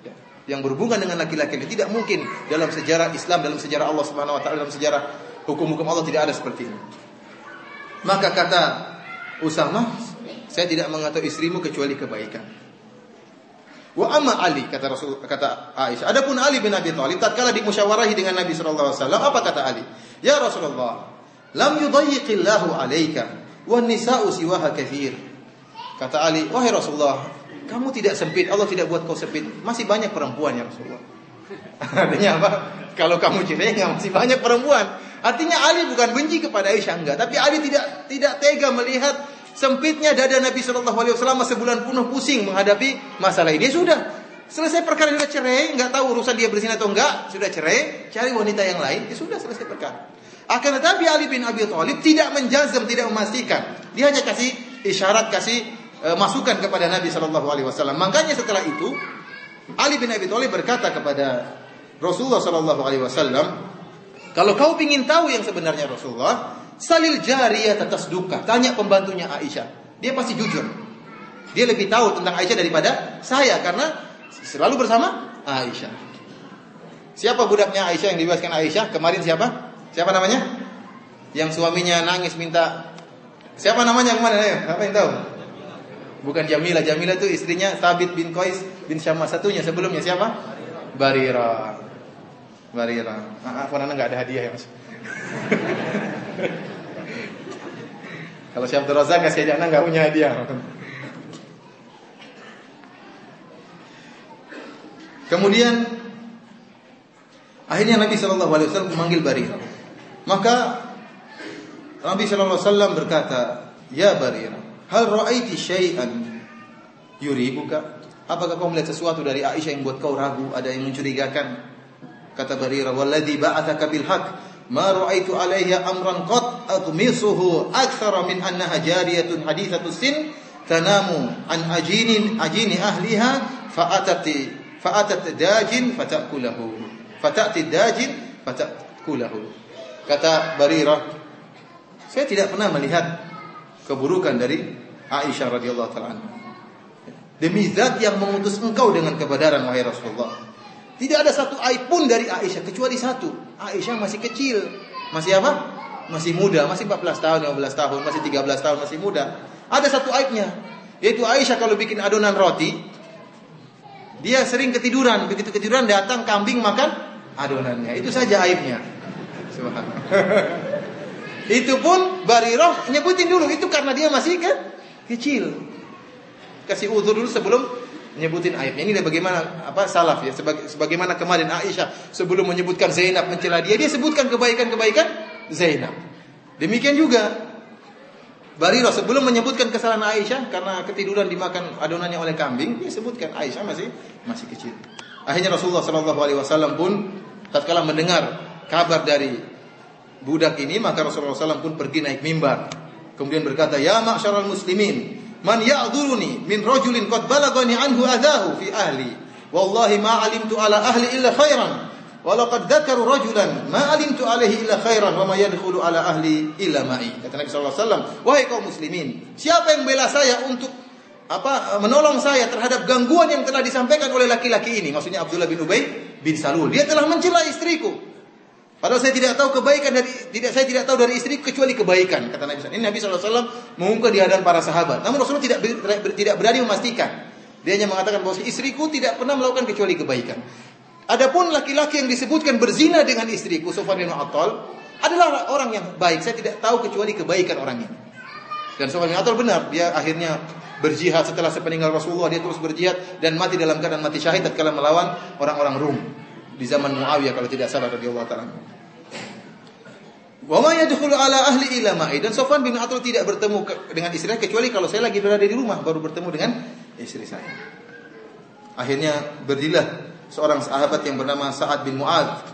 Ya. Yang berhubungan dengan laki-laki. Tidak mungkin dalam sejarah Islam, dalam sejarah Allah Subhanahu Wa Taala, dalam sejarah hukum-hukum Allah tidak ada seperti ini. Maka kata Usama, saya tidak mengetahui istrimu kecuali kebaikan. Wa amma Ali, kata Aisyah. Adapun Ali bin Abi Thalib tatkala dimusyawarahi dengan Nabi sallallahu alaihi wasallam, apa kata Ali? Ya Rasulullah, lam yudayyiqillahu 'alaika wan nisa'u siwaha katsir. Kata Ali, wahai Rasulullah, kamu tidak sempit, Allah tidak buat kau sempit. Masih banyak perempuan ya Rasulullah. Artinya apa? Kalau kamu cerai masih banyak perempuan. Artinya Ali bukan benci kepada Aisyah, enggak, tapi Ali tidak tega melihat sempitnya dada Nabi sallallahu alaihi wasallam sebulan penuh pusing menghadapi masalah ini. Dia sudah selesai perkara, sudah cerai, enggak tahu urusan dia berzina atau enggak, sudah cerai, cari wanita yang lain, ya sudah selesai perkara. Akan tetapi Ali bin Abi Thalib tidak menjazam, tidak memastikan. Dia hanya kasih isyarat, kasih masukan kepada Nabi sallallahu alaihi wasallam. Makanya setelah itu Ali bin Abi Thalib berkata kepada Rasulullah sallallahu alaihi wasallam, kalau kau ingin tahu yang sebenarnya Rasulullah, salil jariyah tasduka, tanya pembantunya Aisyah. Dia pasti jujur. Dia lebih tahu tentang Aisyah daripada saya karena selalu bersama Aisyah. Siapa budaknya Aisyah yang dibebaskan Aisyah? Kemarin siapa? Siapa namanya? Yang suaminya nangis minta. Siapa namanya kemarin? Ayo, apa yang tahu? Bukan Jamilah. Jamilah itu istrinya Thabit bin Qais bin Syamah, satunya sebelumnya siapa? Barira. Anak enggak ada hadiah ya, Mas. Kalau Syekh Abdul Razak kasih anak enggak punya hadiah. Kemudian Akhirnya Nabi sallallahu alaihi wasallam memanggil Barirah. Maka Nabi sallallahu alaihi wasallam berkata, "Ya Barirah, hal ra'aiti syai'an yuribuka?" Apakah kau melihat sesuatu dari Aisyah yang buat kau ragu, ada yang mencurigakan? Kata Barirah, "Walladzi ba'atsaka bil haqq, ma ra'aitu 'alaiha amran qat atmisuhu aktsara min annaha jariyatun hadithatus sin tanamu an ajini ahliha fa'atat dajin fata'kulahu." Fata'ti dajin fata'kulahu. Kata Barirah, saya tidak pernah melihat keburukan dari Aisyah radhiyallahu ta'ala anha. Demi zat yang mengutus engkau dengan kebenaran wahai Rasulullah, tidak ada satu aib pun dari Aisyah kecuali satu. Aisyah masih kecil. Masih apa? Masih muda, masih 14 tahun, 15 tahun, masih 13 tahun, masih muda. Ada satu aibnya, yaitu Aisyah kalau bikin adonan roti, dia sering ketiduran. Begitu ketiduran datang kambing makan adonannya. Itu saja aibnya. Subhanallah. Itu pun Barirah nyebutin dulu, itu karena dia masih kecil. Kasih uzur dulu sebelum nyebutin aibnya. Ini bagaimana salaf ya, sebagaimana kemarin Aisyah sebelum menyebutkan Zainab mencela dia sebutkan kebaikan-kebaikan Zainab. Demikian juga Barirah sebelum menyebutkan kesalahan Aisyah karena ketiduran dimakan adonannya oleh kambing, dia sebutkan Aisyah masih kecil. Akhirnya Rasulullah sallallahu alaihi wasallam pun tatkala mendengar kabar dari budak ini, maka Rasulullah SAW pun pergi naik mimbar. Kemudian berkata, "Ya ma'syaral muslimin, man ya'dhuruni min rajulin qad balagani anhu adahu fi ahli. Wallahi ma 'alimtu ala ahli illa khairan. Wa laqad dzakaru rajulan ma 'alimtu alaihi illa khairan wa ma yadkhulu ala ahli illa ma'i." Kata Nabi sallallahu alaihi wasallam, "Wahai kaum muslimin, siapa yang bela saya untuk menolong saya terhadap gangguan yang telah disampaikan oleh laki-laki ini?" Maksudnya Abdullah bin Ubay bin Salul. Dia telah mencela istriku. Padahal saya tidak tahu kebaikan saya tidak tahu dari istri kecuali kebaikan, kata Nabi SAW. Ini Nabi SAW mengumumkan di hadapan para sahabat. Namun Rasulullah tidak berani memastikan. Dia hanya mengatakan bahwa istriku tidak pernah melakukan kecuali kebaikan. Adapun laki-laki yang disebutkan berzina dengan istriku, Sufyan bin Attal, adalah orang yang baik. Saya tidak tahu kecuali kebaikan orang ini. Dan Sufyan bin Attal benar, dia akhirnya berjihad setelah sepeninggal Rasulullah, dia terus berjihad dan mati dalam keadaan mati syahid tatkala melawan orang-orang Rum di zaman Muawiyah kalau tidak salah radhiyallahu ta'ala. Wa ma yadkhulu ala ahli illa ma'i. Dan Sufyan bin Attal tidak bertemu dengan istrinya kecuali kalau saya lagi berada di rumah baru bertemu dengan istri saya. Akhirnya berdirilah seorang sahabat yang bernama Sa'ad bin Mu'adz.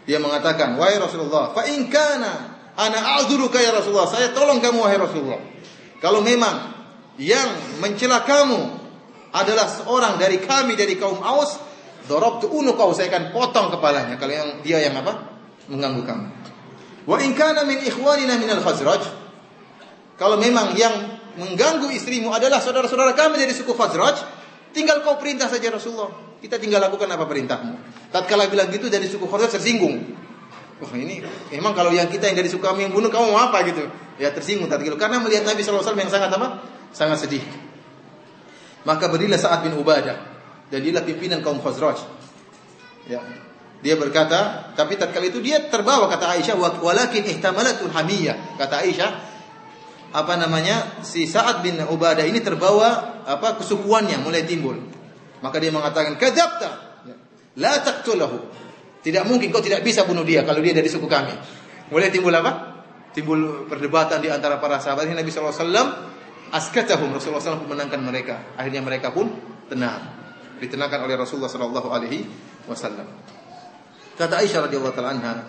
Dia mengatakan, "Wahai Rasulullah, fa in kana ana a'dzuruka ya Rasulullah." Saya tolong kamu wahai Rasulullah. Kalau memang yang mencela kamu adalah seorang dari kami dari kaum Aus, darabtu unuqahu, saya akan potong kepalanya kalau dia yang mengganggu kamu. Wa in kana min ikhwanina minal Khazraj, kalau memang yang mengganggu istrimu adalah saudara-saudara kami dari suku Khazraj, tinggal kau perintah saja Rasulullah. Kita tinggal lakukan apa perintahmu. Tatkala bilang gitu dari suku Khazraj tersinggung. Wah, ini memang kalau yang kita yang dari suku kami yang bunuh kamu mau apa gitu. Ya tersinggung tatkala karena melihat Nabi sallallahu alaihi wasallam yang sangat sangat sedih. Maka berilah Sa'ad bin Ubadah, dan dia pimpinan kaum Khazraj. Ya. Dia berkata, tapi tatkala itu dia terbawa, kata Aisyah, walakin ihtamalatul hamiyah. Kata Aisyah, si Sa'ad bin Ubadah ini terbawa kesukuannya mulai timbul. Maka dia mengatakan, "Kadzabta, la taqtulahu." Tidak mungkin, kau tidak bisa bunuh dia kalau dia dari suku kami. Mulai timbul Timbul perdebatan di antara para sahabat. Nabi sallallahu alaihi wasallam askatahum, Rasulullah SAW menenangkan mereka. Akhirnya mereka pun tenang. Ditenangkan oleh Rasulullah sallallahu alaihi wasallam. Kata Aisyah radhiyallahu ta'ala anha,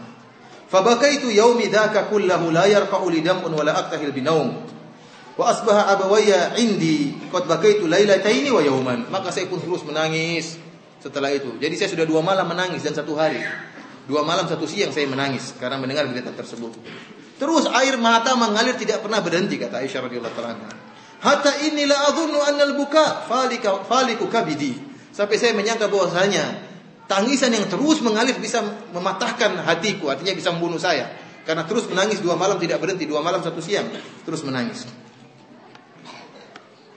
"Fabakaitu yaumi dzaka kullahu la yarqa'u li dam'un wa la aqtahil binaum. Wa asbaha abawayya indi qad bakaitu lailataini wa yawman." Maka saya pun terus menangis setelah itu. Jadi saya sudah 2 malam menangis dan 1 hari. 2 malam 1 siang saya menangis karena mendengar berita tersebut. Terus air mata mengalir tidak pernah berhenti, kata Aisyah radhiyallahu ta'ala anha. "Hatta inni la adhunnu anna al-buka faliku kabidi." Sampai saya menyangka bahwasanya tangisan yang terus mengalir bisa mematahkan hatiku, artinya bisa membunuh saya. Karena terus menangis 2 malam tidak berhenti, 2 malam 1 siang terus menangis.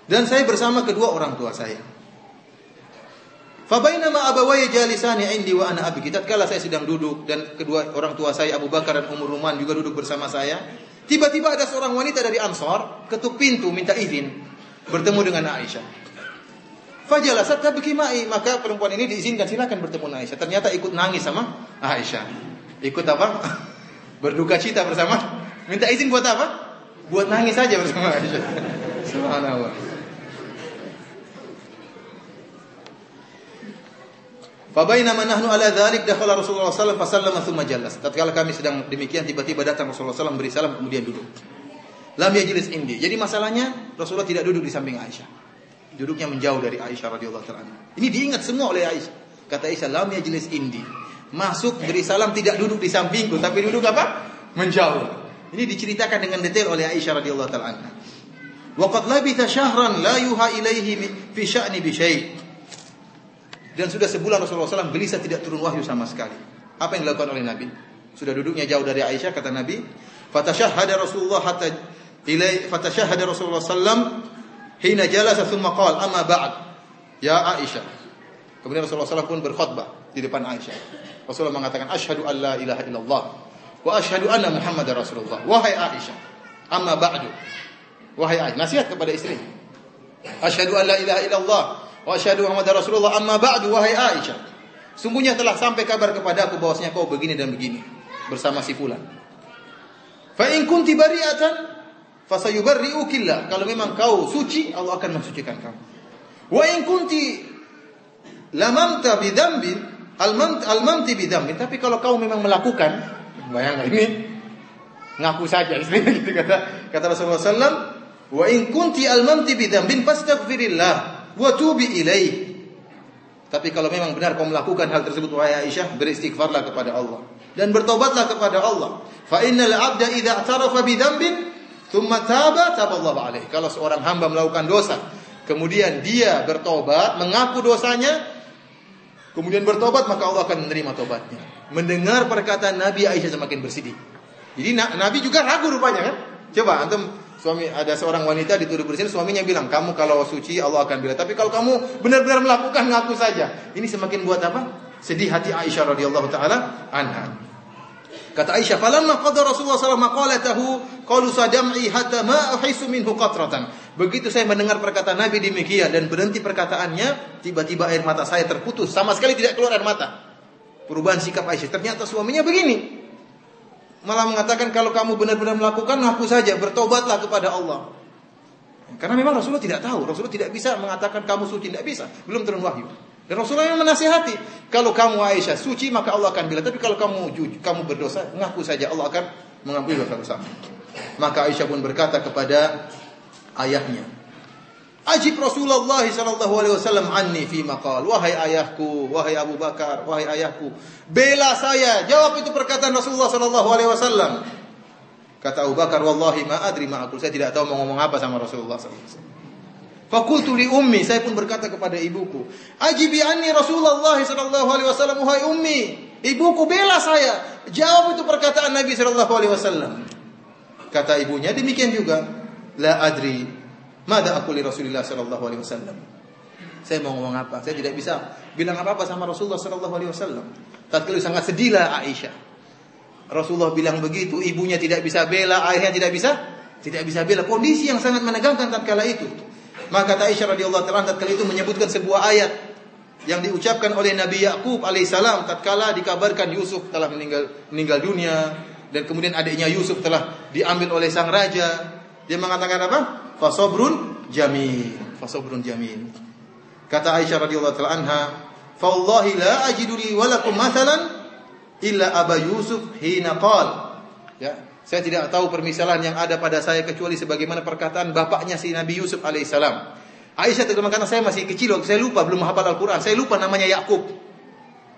Dan saya bersama kedua orang tua saya. Fa bainama abawayya jalisani indi wa ana abi. Tatkala saya sedang duduk dan kedua orang tua saya Abu Bakar dan Ummu Ruman juga duduk bersama saya, tiba-tiba ada seorang wanita dari Ansar ketuk pintu minta izin bertemu dengan Aisyah. Fajalasat tabki ma'i, maka perempuan ini diizinkan silakan bertemu Aisyah. Ternyata ikut nangis sama Aisyah. Ikut apa? Berduka cita bersama. Minta izin buat apa? Buat nangis saja bersama Aisyah. Subhanallah. Fabainama nahnu ala dzalik dakhala Rasulullah sallallahu alaihi wasallam thumma jallas. Tatkala kami sedang demikian tiba-tiba datang Rasulullah sallallahu beri salam kemudian duduk. Lam yajlis indi. Jadi masalahnya Rasulullah tidak duduk di samping Aisyah. Duduknya menjauh dari Aisyah radhiyallahu taala. Ini diingat semua oleh Aisyah. Kata Aisyah, lam yajlis indi. Masuk beri salam tidak duduk di sampingku tapi duduk apa? Menjauh. Ini diceritakan dengan detail oleh Aisyah radhiyallahu taala anha. Wa qad labitha syahran la yuha ilaihi fi sya'ni bi syai'. Dan sudah sebulan Rasulullah SAW gelisah tidak turun wahyu sama sekali. Apa yang dilakukan oleh Nabi? Sudah duduknya jauh dari Aisyah, kata Nabi, fatashahhada Rasulullah sallam hina jalasa thumma qala amma ba'd ya Aisyah. Kemudian Rasulullah SAW pun berkhutbah di depan Aisyah. Rasulullah mengatakan asyhadu an la ilaha illallah wa asyhadu anna Muhammadar Rasulullah. Wahai Aisyah, amma ba'du. Wahai Aisyah, nasihat kepada istri. Asyhadu an la ilaha illallah wa asyhadu Muhammadar Rasulullah, amma ba'du. Wahai Aisyah, sungguhnya telah sampai kabar kepadaku bahwasanya kau begini dan begini bersama si fulan. Fa in kunti bari'atan fasayubarri'ukillah. Kalau memang kau suci, Allah akan mensucikan kamu. Wa in kunti lamamta bidzambin almamti bidzambin. Tapi kalau kau memang melakukan, bayangkan ini ngaku saja istrinya gitu kata Rasulullah sallallahu. Wa in kunti almamti bidzambin fastaghfirillah wa tubi ilaih. Tapi kalau memang benar kau melakukan hal tersebut wahai Aisyah, beristighfarlah kepada Allah dan bertobatlah kepada Allah. Fa innal 'abda idza i'tarafa bi dzambin tsumma taba taballahu alaihi. Kalau seorang hamba melakukan dosa, kemudian dia bertobat, mengaku dosanya, kemudian bertobat, maka Allah akan menerima tobatnya. Mendengar perkataan Nabi, Aisyah semakin bersedih. Jadi Nabi juga ragu rupanya kan? Coba antum suami, ada seorang wanita dituduh berzina, suaminya bilang, kamu kalau suci Allah akan bilang, tapi kalau kamu benar-benar melakukan, ngaku saja. Ini semakin buat apa? Sedih hati Aisyah radhiyallahu taala anha. Kata Aisyah, falamma qada Rasulullah sallallahu alaihi wasallam maqalatahu qalu sadam'i hatta ma ahisu minhu qatratan. Begitu saya mendengar perkataan Nabi demikian dan berhenti perkataannya, tiba-tiba air mata saya terputus, sama sekali tidak keluar air mata. Perubahan sikap Aisyah. Ternyata suaminya begini. Malah mengatakan kalau kamu benar-benar melakukan, ngaku saja, bertobatlah kepada Allah. Karena memang Rasulullah tidak tahu, Rasulullah tidak bisa mengatakan kamu suci, tidak bisa, belum turun wahyu. Dan Rasulullah yang menasihati, kalau kamu Aisyah suci maka Allah akan bilang, tapi kalau kamu berdosa, ngaku saja, Allah akan mengampuni dosa-dosa. Maka Aisyah pun berkata kepada ayahnya, ajib Rasulullah sallallahu alaihi wasallam anni fi maqal. Wahai ayahku, wahai Abu Bakar, wahai ayahku, bela saya, jawab itu perkataan Rasulullah sallallahu alaihi wasallam. Kata Abu Bakar, wallahi ma adri ma aqul, saya tidak tahu mau ngomong apa sama Rasulullah sallallahu alaihi wasallam. Fakultu li ummi, saya pun berkata kepada ibuku, ajibi anni Rasulullah sallallahu alaihi wasallam, wahai ummi, ibuku bela saya, jawab itu perkataan Nabi sallallahu alaihi wasallam. Kata ibunya, demikian juga, la adri mada aku li Rasulullah sallallahu alaihi wasallam. Saya mau ngomong apa? Saya tidak bisa bilang apa-apa sama Rasulullah sallallahu alaihi wasallam. Tatkala sangat sedihlah Aisyah. Rasulullah bilang begitu, ibunya tidak bisa bela, ayahnya tidak bisa bela. Kondisi yang sangat menegangkan tatkala itu. Maka kata Aisyah radhiyallahu ta'ala tatkala itu menyebutkan sebuah ayat yang diucapkan oleh Nabi Yakub alaihissalam tatkala dikabarkan Yusuf telah meninggal dunia dan kemudian adiknya Yusuf telah diambil oleh sang raja. Dia mengatakan apa? Fasobrun jamil. Fasobrun jamil. Kata Aisyah radhiyallahu ta'ala anha, fa wallahi la ajidu li wa lakum mathalan illa Aba Yusuf hina qala. Ya, saya tidak tahu permisalan yang ada pada saya kecuali sebagaimana perkataan bapaknya si Nabi Yusuf alaihissalam. Aisyah terutama karena saya masih kecil, saya lupa, belum hafal Al-Quran, saya lupa namanya Yakub.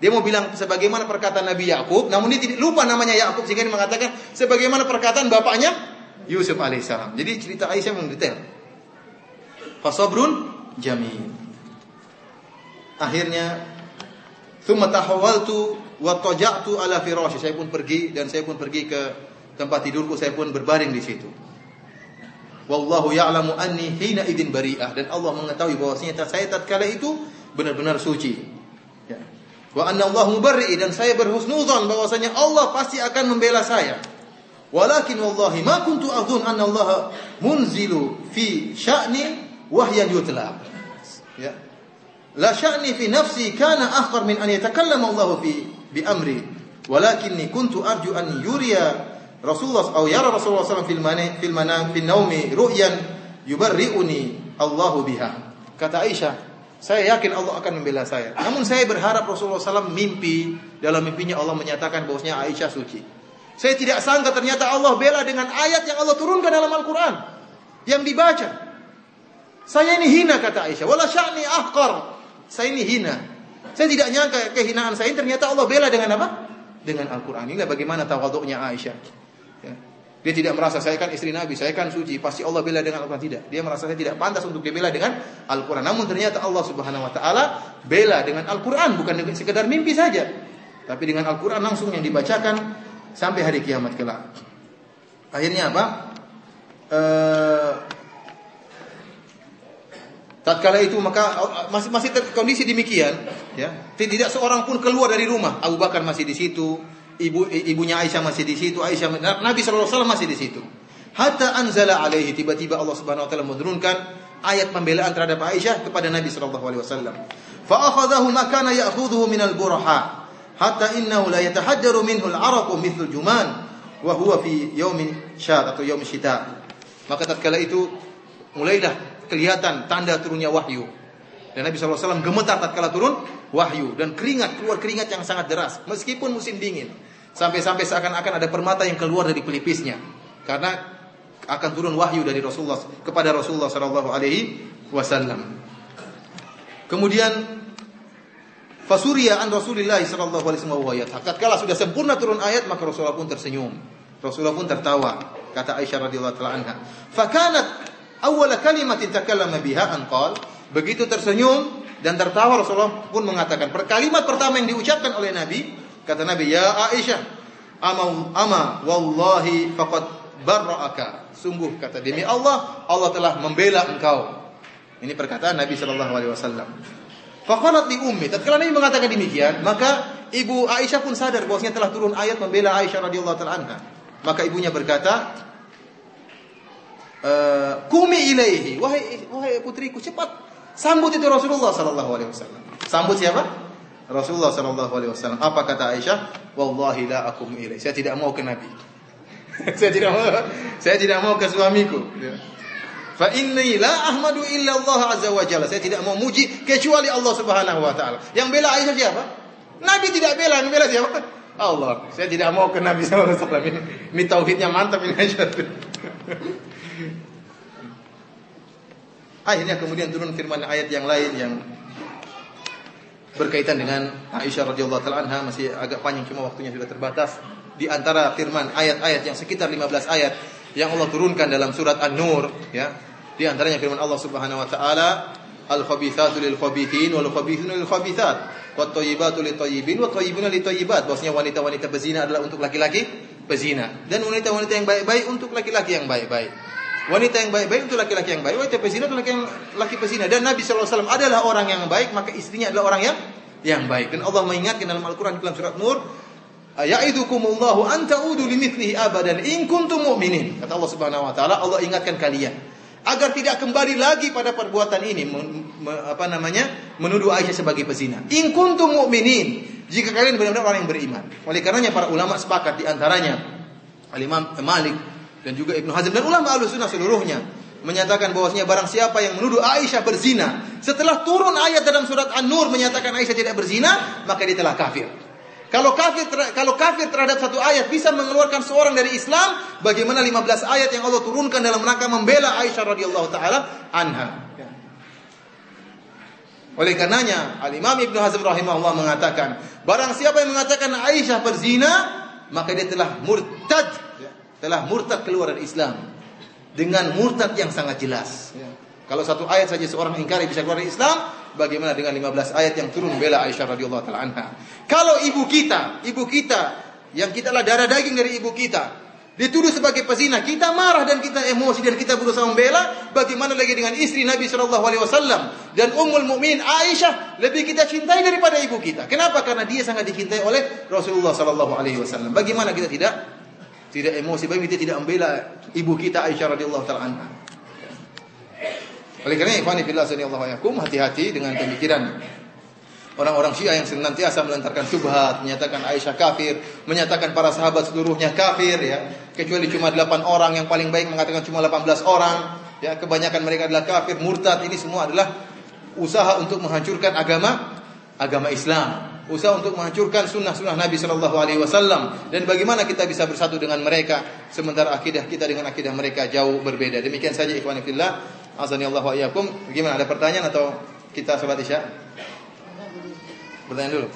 Dia mau bilang sebagaimana perkataan Nabi Yakub, namun dia tidak lupa namanya Yakub sehingga dia mengatakan sebagaimana perkataan bapaknya Yusuf alaihissalam. Jadi cerita Aisyah mendetail. Fasabrun jamil. Akhirnya, thumma tahawaltu wa taja'tu ala firasy. Saya pun pergi ke tempat tidurku, saya pun berbaring di situ. Wallahu ya'lamu anni hina idin bari'ah, dan Allah mengetahui bahwasanya saya tatkala itu benar-benar suci. Ya. Wa anna Allah mubarri, dan saya berhusnudzon bahwasanya Allah pasti akan membela saya. Walakin wallahi ma kuntu adzun anna Allah munzilu fi sya'ni wahyan yutla. Ya. la sya'ni fi nafsi kana akhar min an yatakallama Allah bi amri, walakinni kuntu arju an yuriya Rasulullah atau yara Rasulullah sallallahu alaihi wasallam fil naumi ru'yan yubarri'uni Allahu biha. Kata Aisyah, saya yakin Allah akan membela saya. Namun saya berharap Rasulullah SAW mimpi, dalam mimpinya Allah menyatakan bahwasanya Aisyah suci. Saya tidak sangka ternyata Allah bela dengan ayat yang Allah turunkan dalam Al-Quran yang dibaca. Saya ini hina, kata Aisyah. Wala sya'ni ahqar. Saya ini hina. Saya tidak nyangka kehinaan saya ternyata Allah bela dengan apa? Dengan Al-Quran. Inilah bagaimana tawaduknya Aisyah. Ya. Dia tidak merasa saya kan istri Nabi, saya kan suci, pasti Allah bela dengan Al-Quran. Tidak. Dia merasa saya tidak pantas untuk dibela dengan Al-Quran. Namun ternyata Allah Subhanahu Wa Taala bela dengan Al-Quran, bukan dengan sekedar mimpi saja, tapi dengan Al-Quran langsung yang dibacakan sampai hari kiamat kelak. Akhirnya apa? Tatkala itu maka masih kondisi demikian, ya. Tidak seorang pun keluar dari rumah. Abu Bakar masih di situ. Ibunya Aisyah masih di situ, Nabi sallallahu alaihi wasallam masih di situ. Hatta anzala alaihi, tiba-tiba Allah Subhanahu wa taala menurunkan ayat pembelaan terhadap Aisyah kepada Nabi sallallahu alaihi wasallam. Fa akhadhahu ma kana ya'khudhuhu min al-buraha hatta innahu la yatahajjaru minhu al-araqu mithlu juman wa huwa fi yaumin syad atau yaum syita. Maka tatkala itu mulailah kelihatan tanda turunnya wahyu. Dan Nabi sallallahu alaihi wasallam gemetar tatkala turun wahyu dan keluar keringat yang sangat deras meskipun musim dingin. Sampai-sampai seakan-akan ada permata yang keluar dari pelipisnya karena akan turun wahyu dari Rasulullah kepada Rasulullah sallallahu alaihi wasallam. Kemudian fasuriya an Rasulillah sallallahu alaihi wasallam. Tatkala sudah sempurna turun ayat maka Rasulullah pun tersenyum. Rasulullah pun tertawa. Kata Aisyah radhiyallahu taala anha, "Fakanat awwal kalimatin takallama biha an qala." Begitu tersenyum dan tertawa Rasulullah pun mengatakan, kalimat pertama yang diucapkan oleh Nabi, kata Nabi, "Ya Aisyah, ama wallahi faqad barra'aka." Sungguh kata demi Allah, Allah telah membela engkau. Ini perkataan Nabi sallallahu alaihi wasallam. Faqalat li ummi, tatkala Nabi mengatakan demikian, maka ibu Aisyah pun sadar bahwasanya telah turun ayat membela Aisyah radhiyallahu taala anha. Maka ibunya berkata, "Qumi ilaihi, wahai putriku, cepat sambut itu Rasulullah sallallahu alaihi wasallam." Sambut siapa? Rasulullah sallallahu alaihi wasallam. Apa kata Aisyah? "Wallahi la aqum ilaihi." Saya tidak mau ke Nabi. Saya tidak mau ke suamiku. Fa inni la ahmadu illa Allah azza wa jalla. Saya tidak mau muji kecuali Allah Subhanahu wa taala. Yang bela Aisyah siapa? Nabi tidak bela, yang bela siapa? Allah. Saya tidak mau ke Nabi sallallahu alaihi wasallam. Ini tauhidnya mantap ini Aisyah. Akhirnya kemudian turun firman ayat yang lain yang berkaitan dengan Aisyah radhiyallahu taala anha, masih agak panjang cuma waktunya sudah terbatas. Di antara firman ayat-ayat yang sekitar 15 ayat yang Allah turunkan dalam surat An-Nur, ya. Di antaranya firman Allah Subhanahu wa taala, "Al-khabithatu lil-khabithin wal-khabithuna lil-khabithat, wat-thayyibatu lit-thayyibin wat-thayyibuna lit-thayyibat." Bahwasanya wanita-wanita pezina adalah untuk laki-laki pezina dan wanita-wanita yang baik-baik untuk laki-laki yang baik-baik. Wanita yang baik-baik untuk laki-laki yang baik, wanita pezina untuk laki pezina. Dan Nabi sallallahu alaihi wasallam adalah orang yang baik, maka istrinya adalah orang yang baik. Dan Allah mengingatkan dalam Al-Qur'an dalam surat Nur, "Ya'idukumullahu an ta'udu limithlihi abadan in kuntum mu'minin." Kata Allah Subhanahu wa taala, Allah ingatkan kalian agar tidak kembali lagi pada perbuatan ini, menuduh Aisyah sebagai pezina. In kuntum mu'minin, jika kalian benar-benar orang yang beriman. Oleh karenanya para ulama sepakat, di antaranya Al-Imam Malik dan juga Ibnu Hazm dan ulama Ahlussunnah seluruhnya menyatakan bahwasanya barang siapa yang menuduh Aisyah berzina setelah turun ayat dalam surat An-Nur menyatakan Aisyah tidak berzina, maka dia telah kafir. Kalau kafir terhadap satu ayat bisa mengeluarkan seorang dari Islam, bagaimana 15 ayat yang Allah turunkan dalam rangka membela Aisyah radhiyallahu taala anha. Oleh karenanya Al-Imam Ibnu Hazm rahimahullah mengatakan, barang siapa yang mengatakan Aisyah berzina, maka dia telah murtad keluar dari Islam dengan murtad yang sangat jelas. Kalau satu ayat saja seorang ingkari bisa keluar dari Islam, bagaimana dengan 15 ayat yang turun bela Aisyah radhiyallahu taala anha? Kalau ibu kita yang kita adalah darah daging dari ibu kita dituduh sebagai pezina, kita marah dan kita emosi dan kita berusaha membela, bagaimana lagi dengan istri Nabi sallallahu alaihi wasallam dan Ummul Mukminin Aisyah lebih kita cintai daripada ibu kita. Kenapa? Karena dia sangat dicintai oleh Rasulullah sallallahu alaihi wasallam. Bagaimana kita tidak emosi, bagaimana kita tidak membela ibu kita Aisyah radhiyallahu taala anha? Oleh karena ikhwani fillah sanallahu yakum, hati-hati dengan pemikiran orang-orang Syiah yang senantiasa melontarkan syubhat, menyatakan Aisyah kafir, menyatakan para sahabat seluruhnya kafir ya, kecuali cuma 8 orang, yang paling baik mengatakan cuma 18 orang ya, kebanyakan mereka adalah kafir, murtad. Ini semua adalah usaha untuk menghancurkan agama Islam, usaha untuk menghancurkan sunnah-sunnah Nabi sallallahu alaihi wasallam. Dan bagaimana kita bisa bersatu dengan mereka sementara akidah kita dengan akidah mereka jauh berbeda. Demikian saja ikhwani fillah, azanillahu wa iyyakum. Bagaimana, ada pertanyaan atau kita salat Isya? Pertanyaan dulu.